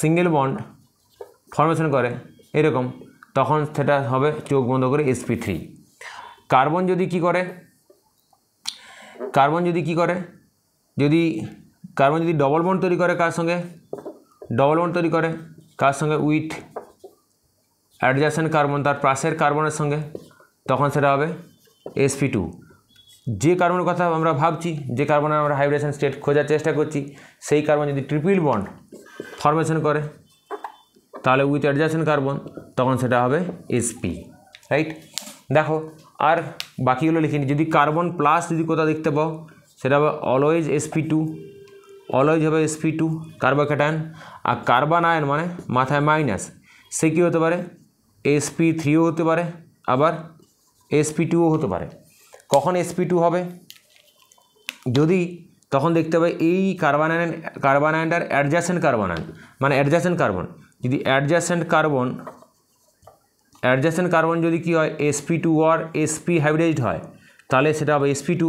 সিঙ্গেল বন্ড ফর্মেশন করে এরকম, তখন সেটা হবে চোখ বন্ধ করে sp3। কার্বন যদি কি করে, যদি ডবল বন্ড তৈরি করে, কার সঙ্গে ডবল বন্ড তৈরি করে, কার সঙ্গে, উইথ অ্যাডজাসেন্ট কার্বন, তার পাশের কার্বনের সঙ্গে, তখন সেটা হবে sp2। যে কার্বনের কথা আমরা ভাবছি, যে কার্বনের আমরা হাইব্রিডেশন স্টেট খোঁজার চেষ্টা করছি, সেই কার্বন যদি ট্রিপল বন্ড ফর্মেশন করে তাহলে উইথ অ্যাডজাসেন্ট কার্বন, তখন সেটা হবে sp, রাইট। দেখো আর বাকিগুলো লিখিনি। যদি কার্বন প্লাস যদি কোথাও দেখতে পাও, সেটা হবে অলওয়েজ sp2, অলওয়েজ হবে sp2 কার্বোক্যাটায়ন। আর কার্বন আয়ন মানে মাথায় মাইনাস, সে কী হতে পারে, sp3ও হতে পারে, আবার sp2ও হতে পারে। কখন sp2 হবে, যদি তখন দেখতে হবে এই কার্বন আয়নটার অ্যাডজাসেন্ট কার্বন আয়ন, মানে অ্যাডজাসেন্ট কার্বন, যদি অ্যাডজাসেন্ট কার্বন যদি কী হয়, sp2 আর sp হাইব্রিডাইজড হয়, তাহলে সেটা হবে sp2।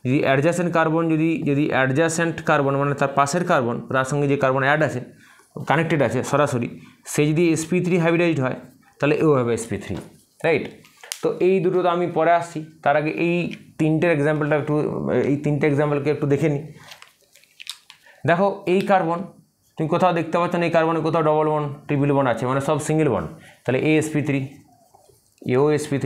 যদি অ্যাডজাসেন্ট কার্বন যদি অ্যাডজাসেন্ট কার্বন মানে তার পাশের কার্বন, তার সঙ্গে যে কার্বন অ্যাড আছে, কানেক্টেড আছে সরাসরি, সে যদি sp3 হাইব্রিডাইজড হয়, তাহলে এও হবে sp3, রাইট। তো এই দুটো তো আমি পরে আসছি, তার আগে এই তিনটে এক্সাম্পলকে একটু দেখে নিই। দেখো এই কার্বন তুমি কোথাও দেখতে পাচ্ছ না, এই কার্বনে কোথাও ডবল বন্ড ট্রিপল বন্ড আছে, মানে সব সিঙ্গেল বন্ড, তাহলে sp3, এও sp3।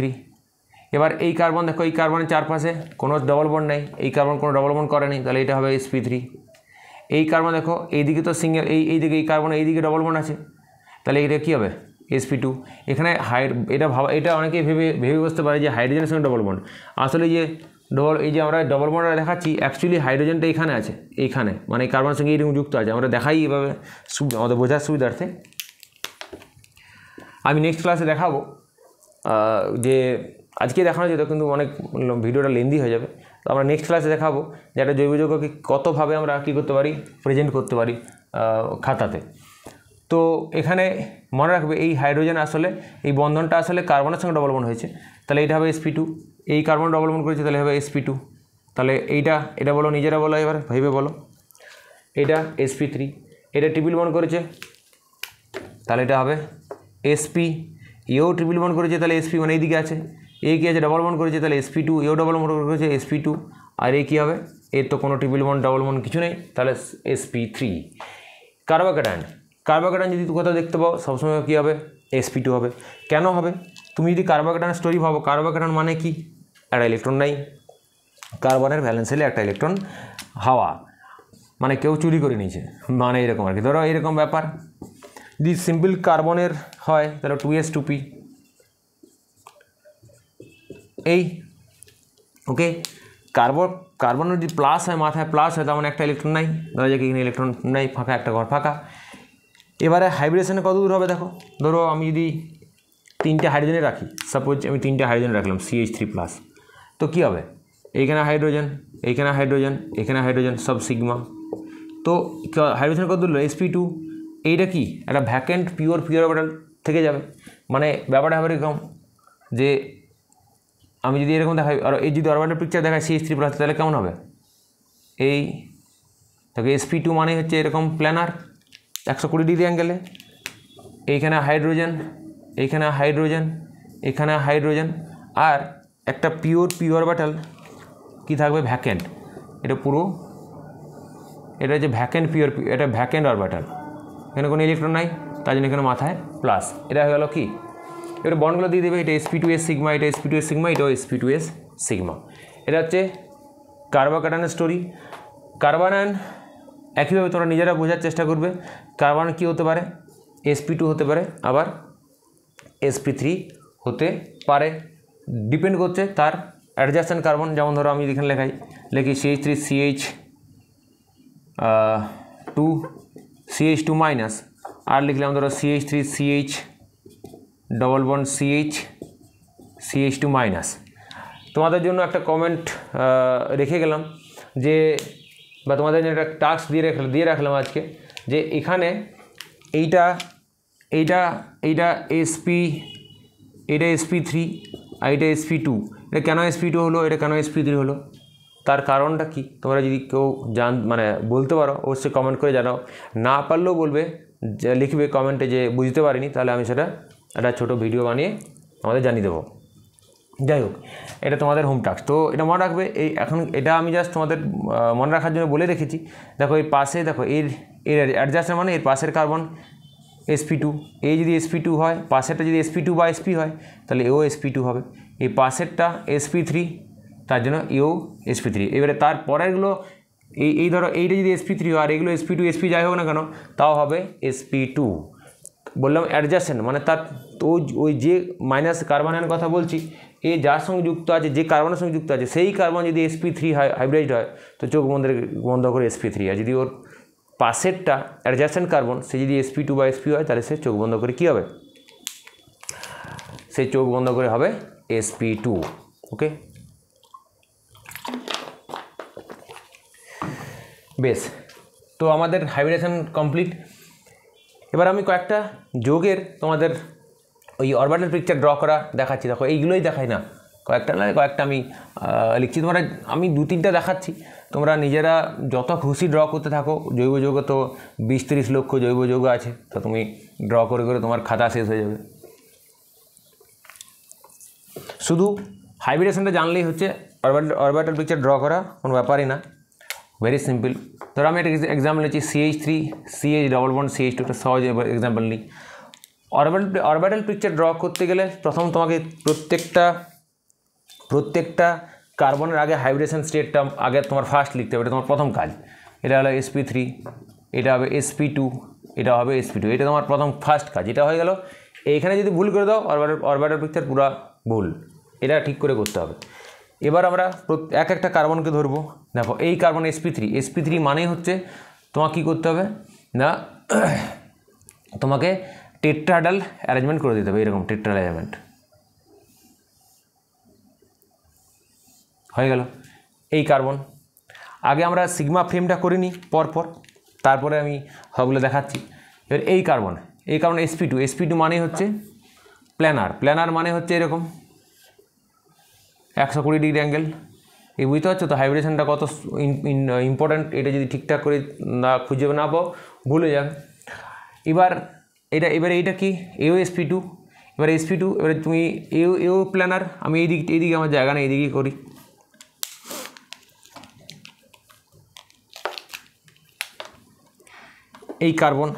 এবার এই কার্বন দেখো, এই কার্বনের চারপাশে কোনো ডবল বন্ড নেই, এই কার্বন কোনো ডবল বন্ড করেনি, তাহলে এটা হবে sp3। এই কার্বন দেখো এইদিকে তো সিঙ্গেল, এইদিকে এই কার্বন এইদিকে ডবল বন্ড আছে, তাহলে এটা কী হবে sp2। এখানে এটা অনেকে ভেবে বসতে পারে যে হাইড্রোজেনের সঙ্গে ডবল বন্ড, আসলে যে এই যে আমরা ডবল বন্ডটা দেখাচ্ছি অ্যাকচুয়ালি হাইড্রোজেনটা এখানে আছে, এইখানে মানে কার্বনের সঙ্গে এইরকম যুক্ত আছে, আমরা দেখাই এভাবে আমাদের বোঝার সুবিধার্থে। আমি নেক্সট ক্লাসে দেখাবো, যে আজকে দেখানো যেত কিন্তু অনেক ভিডিওটা লেন্দি হয়ে যাবে, তো আমরা নেক্সট ক্লাসে দেখাবো যে একটা জৈব যৌগকে কতভাবে আমরা কী করতে পারি, প্রেজেন্ট করতে পারি খাতাতে। তো এখানে মনে রাখবে এই হাইড্রোজেন আসলে এই বন্ধনটা আসলে কার্বনের সঙ্গে ডবল বন্ড হয়েছে, তাহলে এটা হবে sp2, এই কার্বন ডবল বন্ড করেছে তাহলে হবে sp2, তাহলে এটা বলো, নিজেরা বলো, এবার ভেবে বলো, এটা sp3, এটা ট্রিপল বন্ড করেছে তাহলে এটা হবে sp, এও ট্রিপল বন্ড করেছে তাহলে sp, মানে এইদিকে আছে, এ কি আছে ডবল বন্ড করেছে তাহলে sp2, এও ডবল বন্ড করেছে sp2, আর এ কী হবে, এর তো কোনো ট্রিপল বন্ড ডবল বন্ড কিছু নেই, তাহলে sp3। কার্বোক্যাটায়ন যদি কোথাও দেখতে পাও সবসময় কী হবে, sp2 হবে। কেন হবে, তুমি যদি কার্বোক্যাটায়ন স্টোরি ভাবো, কার্বোক্যাটায়ন মানে কি, একটা ইলেকট্রন নাই, কার্বনের ভ্যালেন্স হলে একটা ইলেকট্রন হাওয়া, মানে কেউ চুরি করে নিয়েছে, মানে এরকম আর কি। ধরো এরকম ব্যাপার, যদি সিম্পল কার্বনের হয় তাহলে 2s2p, এই ওকে। কার্বনের যদি প্লাস হয়, মাথায় প্লাস হয়, তার মানে একটা ইলেকট্রন নাই, ধরা যাক এখানে ইলেকট্রন নাই, ফাঁকা, একটা ঘর ফাঁকা। এবারে হাইব্রিডেশনে কত দূর হবে দেখো, ধরো আমি যদি 3টে হাইড্রোজেনে রাখি, সাপোজ আমি 3টে হাইড্রোজেন রাখলাম CH3+, তো কী হবে, এইখানে হাইড্রোজেন, এইখানে হাইড্রোজেন, এখানে হাইড্রোজেন, সব সিগমা, তো হাইড্রোজেন কত দূর, sp2, এইটা কি একটা ভ্যাকেন্ট পিওর অরবিটাল থেকে যাবে, মানে ব্যাপারটা হবে এরকম যে আমি যদি এরকম দেখাই, আর এই যদি অরবিটাল পিকচার দেখায় CH3+, তাহলে কেমন হবে, এই দেখো sp2 মানে হচ্ছে এরকম প্ল্যানার 120 ডিগ্রি অ্যাঙ্গেলে, এইখানে হাইড্রোজেন, এইখানে হাইড্রোজেন, এখানে হাইড্রোজেন, আর একটা পিওর অরবিটাল কি থাকবে, ভ্যাকেন্ট, এটা পুরো, এটা যে ভ্যাকেন্ট এটা ভ্যাকেন্ট অরবিটাল, এখানে কোনো ইলেকট্রন নাই, তার জন্য এখানে মাথায় প্লাস, এটা হয়ে গেল কি, এবার বন্ডগুলো দিয়ে দেবে, এটা sp2s সিগমা, এটা sp2s সিগমা, এটাও sp2s সিগমা। এটা হচ্ছে কার্বোক্যাটায়নের স্টোরি। কার্বনায়ন একইভাবে তোমরা নিজেরা বোঝার চেষ্টা করবে, কার্বন কী হতে পারে, sp2 হতে পারে, আবার sp3 হতে পারে, ডিপেন্ড করছে তার অ্যাডজাস্টেন্ট কার্বন। যেমন ধরো আমি এখানে লিখি CH3CH2 আর লিখলাম ধরো CH3CH double bond CH2 minus. তোমাদের জন্য একটা কমেন্ট রেখে গেলাম যে, বা তোমাদের জন্য একটা টাস্ক দিয়ে রাখলাম আজকে, যে এখানে এইটা sp3 আর এটা sp2, এটা কেন sp2 হলো, এটা কেন sp3 হলো, তার কারণটা কি, তোমরা যদি কেউ মানে বলতে পারো অবশ্যই কমেন্ট করে জানাও, না পারলেও বলবে, লিখবে কমেন্টে যে বুঝতে পারিনি, তাহলে আমি সেটা একটা ছোটো ভিডিও বানিয়ে আমাদের জানিয়ে দেবো। যাই হোক, এটা তোমাদের হোম টাস্ক, তো এটা মনে রাখবে। এখন এটা আমি জাস্ট তোমাদের মনে রাখার জন্য বলে রেখেছি। দেখো এই পাশে, দেখো এর অ্যাডজাস্টের মানে এর পাশের কার্বন sp2, এই যদি sp2 হয়, পাশেরটা যদি sp2 বা sp হয়, তাহলে এও sp2 হবে, এই পাশেরটা sp3, তার জন্য এও sp3। এবারে তার পরেরগুলো এই ধরো এইটা যদি sp3 হয়, আর এগুলো sp2 sp যাই হোক না কেন, তাও হবে sp2। বললাম অ্যাডজাসেন্ট মানে তার ওই যে মাইনাস কার্বনের কথা বলছি, এ যার সঙ্গে যুক্ত আছে, যে কার্বনের সঙ্গে যুক্ত আছে, সেই কার্বন যদি sp3 হয়, হাইব্রিড হয়, তো চোখ বন্ধ করে sp3। আর যদি ওর পাশেরটা অ্যাডজাসেন্ট কার্বন, সে যদি sp2 বা sp হয়, তাহলে সে চোখ বন্ধ করে কী হবে, সে চোখ বন্ধ করে হবে sp2। ওকে, বেশ, তো আমাদের হাইব্রিডেশন কমপ্লিট। এবার আমি কয়েকটা যৌগের তোমাদের ওই অরবিটাল পিকচার ড্র করা দেখাচ্ছি। দেখো এইগুলোই দেখাই না, কয়েকটা আমি লিখছি, তোমরা আমি 2-3টা দেখাচ্ছি, তোমরা নিজেরা যত খুশি ড্র করতে থাকো। জৈব যৌগ তো 20-30 লক্ষ জৈব যৌগ আছে, তো তুমি ড্র করে তোমার খাতা শেষ হয়ে যাবে। শুধু হাইব্রিডেশনটা জানলেই হচ্ছে, অরবিটাল পিকচার ড্র করা কোনো ব্যাপারই না, ভেরি সিম্পল। ধরো আমি একটা এক্সাম্পল নিচ্ছি, CH3CH ডবল বন্ড CH2, একটা সহজ এক্সাম্পল নিই। অরবিটাল পিকচার ড্র করতে গেলে প্রথম তোমাকে প্রত্যেকটা কার্বনের আগে হাইব্রিডেশন স্টেটটা আগে তোমার ফার্স্ট লিখতে হবে, এটা তোমার প্রথম কাজ। এটা হলো sp3, এটা হবে sp2, এটা হবে sp2। এটা তোমার প্রথম ফার্স্ট কাজ, এটা হয়ে গেল। এইখানে যদি ভুল করে দাও অরবিটাল পিকচার পুরো ভুল, এটা ঠিক করে করতে হবে। এবার আমরা এক একটা কার্বনকে ধরবো। দেখো এই কার্বন sp3 মানেই হচ্ছে তোমাকে কী করতে হবে না, তোমাকে টেট্রাহেড্রাল অ্যারেঞ্জমেন্ট করে দিতে হবে, এরকম টেট্রাহেড্রাল অ্যারেঞ্জমেন্ট হয়ে গেল। এই কার্বন আগে আমরা সিগমা ফ্রেমটা করে নিই পরপর, তারপরে আমি সবগুলো দেখাচ্ছি। এবার এই কার্বন sp2 মানে হচ্ছে প্ল্যানার মানে হচ্ছে এরকম 120 ডিগ্রি অ্যাঙ্গেল। এই বুঝতে পারছো তো হাইব্রিডেশনটা কত ইম্পর্ট্যান্ট, এটা যদি ঠিকঠাক করে না খুঁজে না পাও ভুলে যাবে। এবার এইটা কি এও sp2, এবার sp2, এবারে তুমি এও প্ল্যানার, আমি এইদিকে আমার জায়গা নেই, এইদিকেই করি। এই কার্বন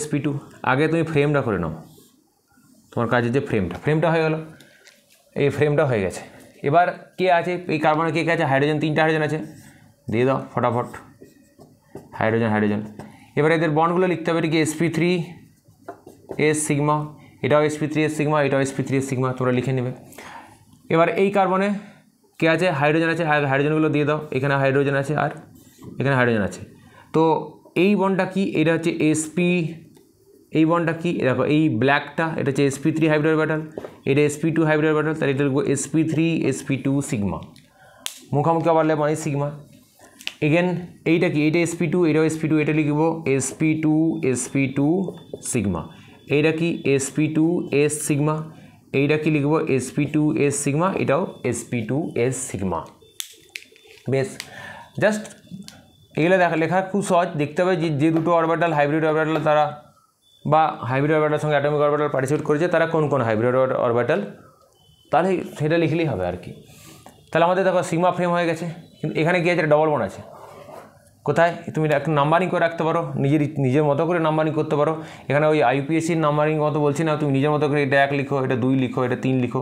sp2, আগে তুমি ফ্রেমটা করে নাও, তোমার কাজে যে ফ্রেমটা হয়ে গেল, এই ফ্রেমটা হয়ে গেছে। এবার কে আছে এই কার্বনে, কে আছে হাইড্রোজেন, 3টা হাইড্রোজেন আছে, দিয়ে দাও ফটাফট হাইড্রোজেন। এবার এদের বন্ডগুলো লিখতে হবে, কি sp3 s সিগমা, এটাও sp3 s সিগমা, এটাও sp3 s সিগমা, তোমরা লিখে নেবে। এবার এই কার্বনে কে আছে হাইড্রোজেন আছে, হাইড্রোজেনগুলো দিয়ে দাও, এখানে হাইড্রোজেন আছে আর এখানে হাইড্রোজেন আছে। তো এই বন্ডটা কি, এটা হচ্ছে sp, এই বন্ডটা কি দেখো, এই ব্ল্যাকটা এটা হচ্ছে sp3 হাইব্রিড অরবিটাল, এটা sp2 হাইব্রিড অরবিটাল, তাহলে এটা লিখবো sp3 sp2 সিগমা, মুখোমুখি আবার মানে সিগমা। এগেন এইটা কি, এইটা sp2, এটাও sp2, এটা লিখবো sp2 সিগমা। এইটা কি sp2 s সিগমা, এইটা কি লিখবো sp2 s সিগমা, এটাও sp2 s সিগমা। বেশ, জাস্ট এগুলো লেখা খুব সহজ। দেখতে হবে যে দুটো অরবিটাল হাইব্রিড অরবিটাল তারা বা হাইব্রিড অরবিটালের সঙ্গে অ্যাটমিক অরবিটাল পার্টিসিপেট করেছে, তারা কোন হাইব্রিড অরবিটাল, তাহলে সেটা লিখলেই হবে আর কি। তাহলে আমাদের দেখো সিগমা ফ্রেম হয়ে গেছে, কিন্তু এখানে কি আছে, ডবল বন্ড আছে। কোথায় তুমি একটু নাম্বারিং করে রাখতে পারো, নিজের মতো করে নাম্বারিং করতে পারো। এখানে ওই IUPACর নাম্বারিং মতো বলছি না, তুমি নিজের মতো করে এটা 1 লিখো, এটা 2 লিখো, এটা 3 লিখো।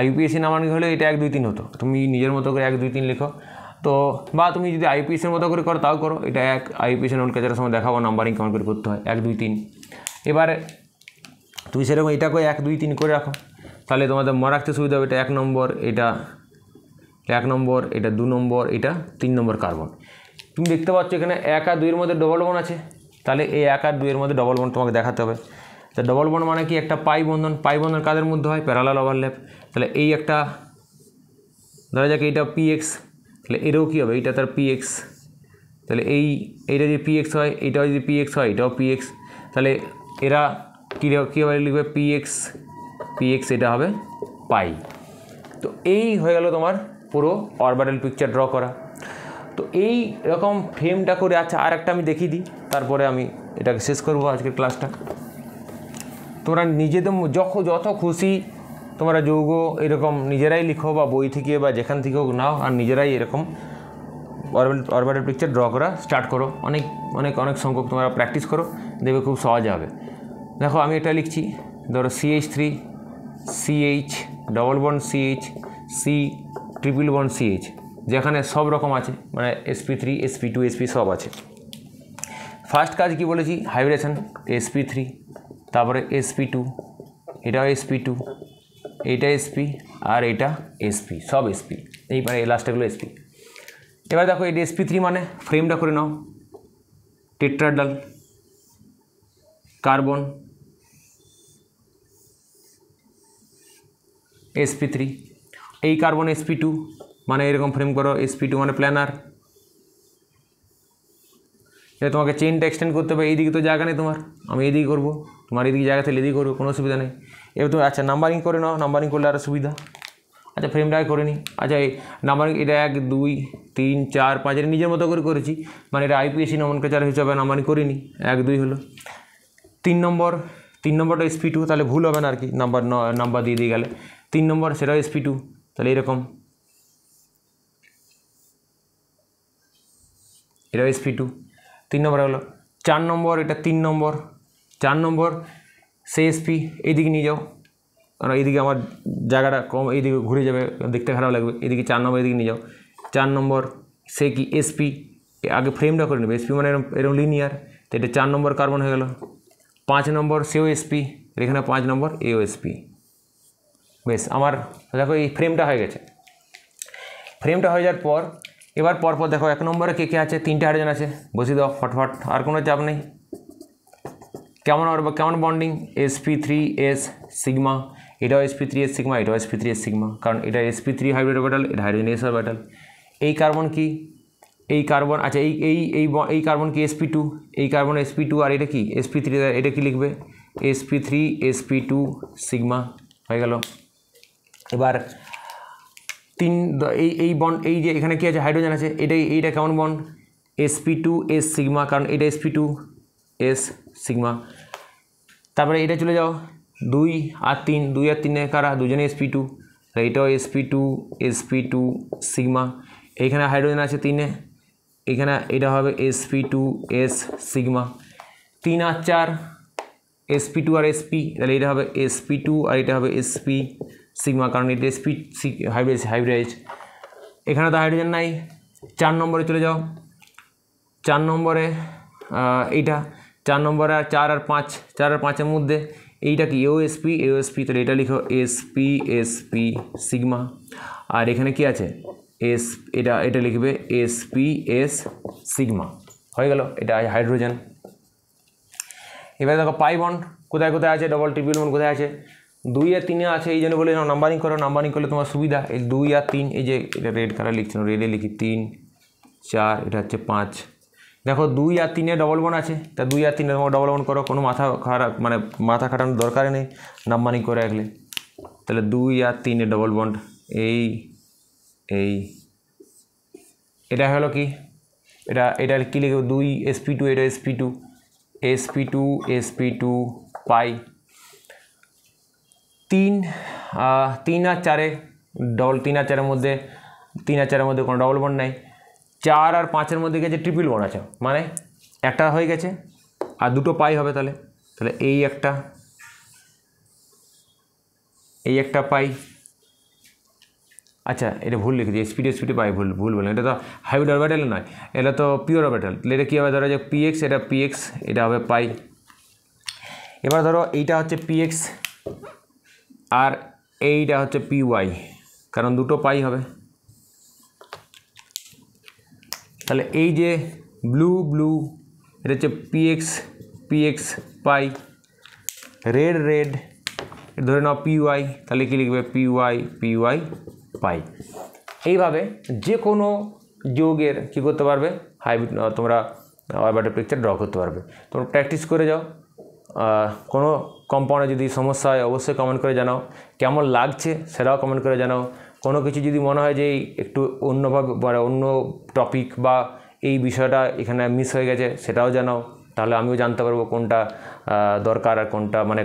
IUPAC নাম্বারিং হলে এটা 1 2 3 হতো, তুমি নিজের মতো করে 1 2 3 লিখো। তো বা তুমি যদি IUPACর মতো করে করো তাও করো, এটা 1 IUPAC নোট কাজারের সময় দেখাবো নাম্বারিং কেমন করে করতে হয়, 1 2 3। এবারে তুমি সেরকম এটাকে 1 2 3 করে রাখো, তাহলে তোমাদের মনে রাখতে সুবিধা হবে। এটা 1 নম্বর, এটা 1 নম্বর, এটা 2 নম্বর, এটা 3 নম্বর কার্বন। তুমি দেখতে পাচ্ছ এখানে 1 আর 2 এর মধ্যে ডবল বন্ড আছে, তাহলে এই 1 আর 2 এর মধ্যে ডবল বন্ড তোমাকে দেখাতে হবে। তা ডবল বন্ড মানে কি, একটা পাই বন্ধন কাদের মধ্যে হয়, প্যারালাল ওভারল্যাপ। তাহলে এই একটা ধরা যাক এইটা px, তাহলে এরও কী হবে, এইটা তার px, তাহলে এইটা যদি px হয়, এইটাও যদি px হয়, এটাও px, তাহলে এরা কীভাবে লিখবে px, এটা হবে পাই। তো এই হয়ে গেল তোমার পুরো অরবিটাল পিকচার ড্র করা। তো এই রকম ফ্রেমটা করে, আচ্ছা আর একটা আমি দেখিয়ে দিই, তারপরে আমি এটাকে শেষ করবো আজকের ক্লাসটা। তোমরা নিজেদের যত খুশি তোমরা যৌগ এরকম নিজেরাই লিখো, বা বই থেকে বা যেখান থেকেও নাও, আর নিজেরাই এরকম অরবিটাল পিকচার ড্র করা স্টার্ট করো। অনেক সংখ্যক তোমরা প্র্যাকটিস করো, দেখবে খুব সহজ হবে। দেখো আমি এটা লিখছি, ধরো CH3 CH double bond CH C triple bond CH, যেখানে সব রকম আছে, মানে sp3 sp2 sp সব আছে। ফার্স্ট কাজ কি বলেছি, হাইব্রিডেশন, sp3, তারপরে sp2, এটাও sp2, এইটা sp আর এটা sp, সব sp, এইবারে এই লাস্টেগুলো sp। এবার দেখো এটা sp3 মানে ফ্রেমটা করে নাও, টেট্রাহেড্রাল কার্বন sp3, এই কার্বন sp2 মানে এরকম ফ্রেম করো, sp2 মানে প্ল্যানার। এটা তোমাকে চেইনটা এক্সটেন্ড করতে হবে, এইদিকে তো জায়গা নেই তোমার, আমি এইদিকে করবো, তোমার এইদিকে জায়গা থেকে এদিকে করবো, কোনো অসুবিধা নেই। এবার তুমি আচ্ছা নাম্বারিং করে নাও, নাম্বারিং করলে আরও সুবিধা। আচ্ছা ফ্রেমটাকে করে নিই, আচ্ছা এই নাম্বারিং এটা 1 2 3 4 5 এটা নিজের মতো করে করেছি, মানে এটা IUPAC নমেনক্লেচার হিসাবে নাম্বারিং করিনি, 1 2 হলো। 3 নম্বরটা sp2, তাহলে ভুল হবে না আর কি, নাম্বার দিয়ে গেলে 3 নম্বর সেটাও sp2, তাহলে এরকম এটাও sp2, 3 নম্বর হলো। 4 নম্বর, এটা 3 নম্বর, 4 নম্বর সেই sp, এইদিকে নিয়ে যাও, কারণ এইদিকে আমার জায়গাটা কম, এইদিকে ঘুরে যাবে, দেখতে খারাপ লাগবে। এদিকে 4 নম্বর এদিকে নিয়ে যাও। 4 নম্বর সে কি এসপি, আগে ফ্রেমটা করে নেবে। এসপি মানে এরকম লিনিয়ার, তো এটা 4 নম্বর কার্বন হয়ে গেল। 5 নম্বর সেও এসপি, এখানে 5 নম্বর এও এসপি। বেশ, আমার দেখো এই ফ্রেমটা হয়ে গেছে। ফ্রেমটা হয়ে যাওয়ার পর এবার পরপর দেখো 1 নম্বরে কে কে আছে, 3টে হাইড্রোজেন আছে, বসিয়ে দাও ফটফট, আর কোনো চাপ নেই। কেমন বন্ডিং, sp3s সিগমা, এটাও sp3s সিগমা, এটাও sp3s সিগমা, কারণ এটা sp3 হাইব্রিড অরবিটাল, এটা হাইড্রোজেন s অরবিটাল। এই কার্বন কি, এই কার্বন, আচ্ছা এই কার্বন কি sp2, এই কার্বন sp2, আর এটা কি sp3, এটা কি লিখবে sp3 sp2 সিগমা হয়ে গেল। এবার এই বন্ড, এই যে এখানে কি আছে হাইড্রোজেন আছে, এইটা কেমন বন্ড, sp2s সিগমা, কারণ এটা sp2s সিগমা। তারপরে এটা চলে যাও 2 আর 3, 2 আর 3 কারা, দুজনে sp2, এইটাও sp2 সিগমা। এইখানে হাইড্রোজেন আছে 3, এখানে এটা হবে sp2s সিগমা। 3 আর 4 sp2 আর sp, তাহলে এটা হবে sp2 আর এটা হবে sp সিগমা, কারণ এটা sp হাইব্রিড। এখানে তো হাইড্রোজেন নাই। 4 নম্বরে চলে যাও। 4 নম্বরে এইটা 4 নম্বরে, আর 4 আর 5, 4 আর 5-এর মধ্যে এইটা কি এওএসপি, তাহলে এটা লিখো sp সিগমা। আর এখানে কি আছে এটা লিখবে sps সিগমা, হয়ে গেল, এটা হাইড্রোজেন। এবার দেখো পাই বন্ড কোথায় কোথায় আছে, ডবল ট্রিপল বন্ড কোথায় আছে, 2 আর 3 আছে, এই জন্য বলে নাম্বারিং করো, নাম্বারিং করলে তোমার সুবিধা। এই 2 আর 3, এই যে এটা রেড কালার লিখছি না, রেডে লিখি 3 4, এটা হচ্ছে 5। দেখো 2 আর 3-এ ডবল বন্ড আছে, তা 2 আর 3-এ ডবল বন্ড করো, কোনো মাথা খাটানোর দরকার নেই, নাম্বারিং করে রাখলে। তাহলে 2 আর 3-এ ডবল বন্ড, এই এটা হলো কি, এটা কি লিখবে 2 sp2, এটা sp2 পাই। 3 আর 4-এ ডবল, 3 আর 4-এর মধ্যে, 3 আর 4-এর মধ্যে কোনো ডবল বন্ড নাই। 4 আর 5-এর মধ্যে গেছে ট্রিপল বন্ড আছে, মানে একটা হয়ে গেছে আর দুটো পাই হবে। তাহলে এই একটা পাই। আচ্ছা, এটা ভুল লিখেছি, sp2 পাই, ভুল বললাম, এটা তো হাইব্রিড অরবিটাল নয়, এটা তো পিওর অরবিটাল। এটা কী হবে, ধরো যে px, এটা px, এটা হবে পাই। এবার ধরো এইটা হচ্ছে px আর এইটা হচ্ছে py, কারণ দুটো পাই হবে। তাহলে এই যে ব্লু এটা হচ্ছে px পাই, রেড ধরে নাও py, তাহলে কি লিখবে py পাই। এইভাবে যে কোনো যৌগের কী করতে পারবে, হাইব্রিড তোমরা অরবিটাল পিকচার ড্র করতে পারবে। তোমরা প্র্যাকটিস করে যাও। কোনো কম্পাউন্ডে যদি সমস্যা হয় অবশ্যই কমেন্ট করে জানাও, কেমন লাগছে সেটাও কমেন্ট করে জানাও। কোনো কিছু যদি মনে হয় যে একটু অন্যভাবে অন্য টপিক বা এই বিষয়টা এখানে মিস হয়ে গেছে সেটাও জানাও, তাহলে আমিও জানতে পারবো কোনটা দরকার আর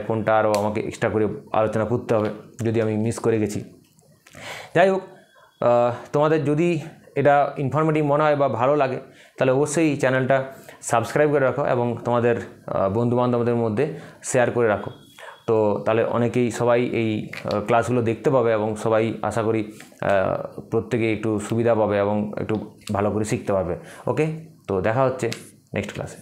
কোনটা আরও আমাকে এক্সট্রা করে আলোচনা করতে হবে যদি আমি মিস করে গেছি। যাই হোক, তোমাদের যদি এটা ইনফরমেটিভ মনে হয় বা ভালো লাগে তাহলে অবশ্যই চ্যানেলটা সাবস্ক্রাইব করে রাখো এবং তোমাদের বন্ধুবান্ধবদের মধ্যে শেয়ার করে রাখো। তো তাহলে সবাই এই ক্লাসগুলো দেখতে পাবে এবং সবাই আশা করি প্রত্যেকে একটু সুবিধা পাবে এবং একটু ভালো করে শিখতে পারবে। ওকে, তো দেখা হচ্ছে নেক্সট ক্লাসে।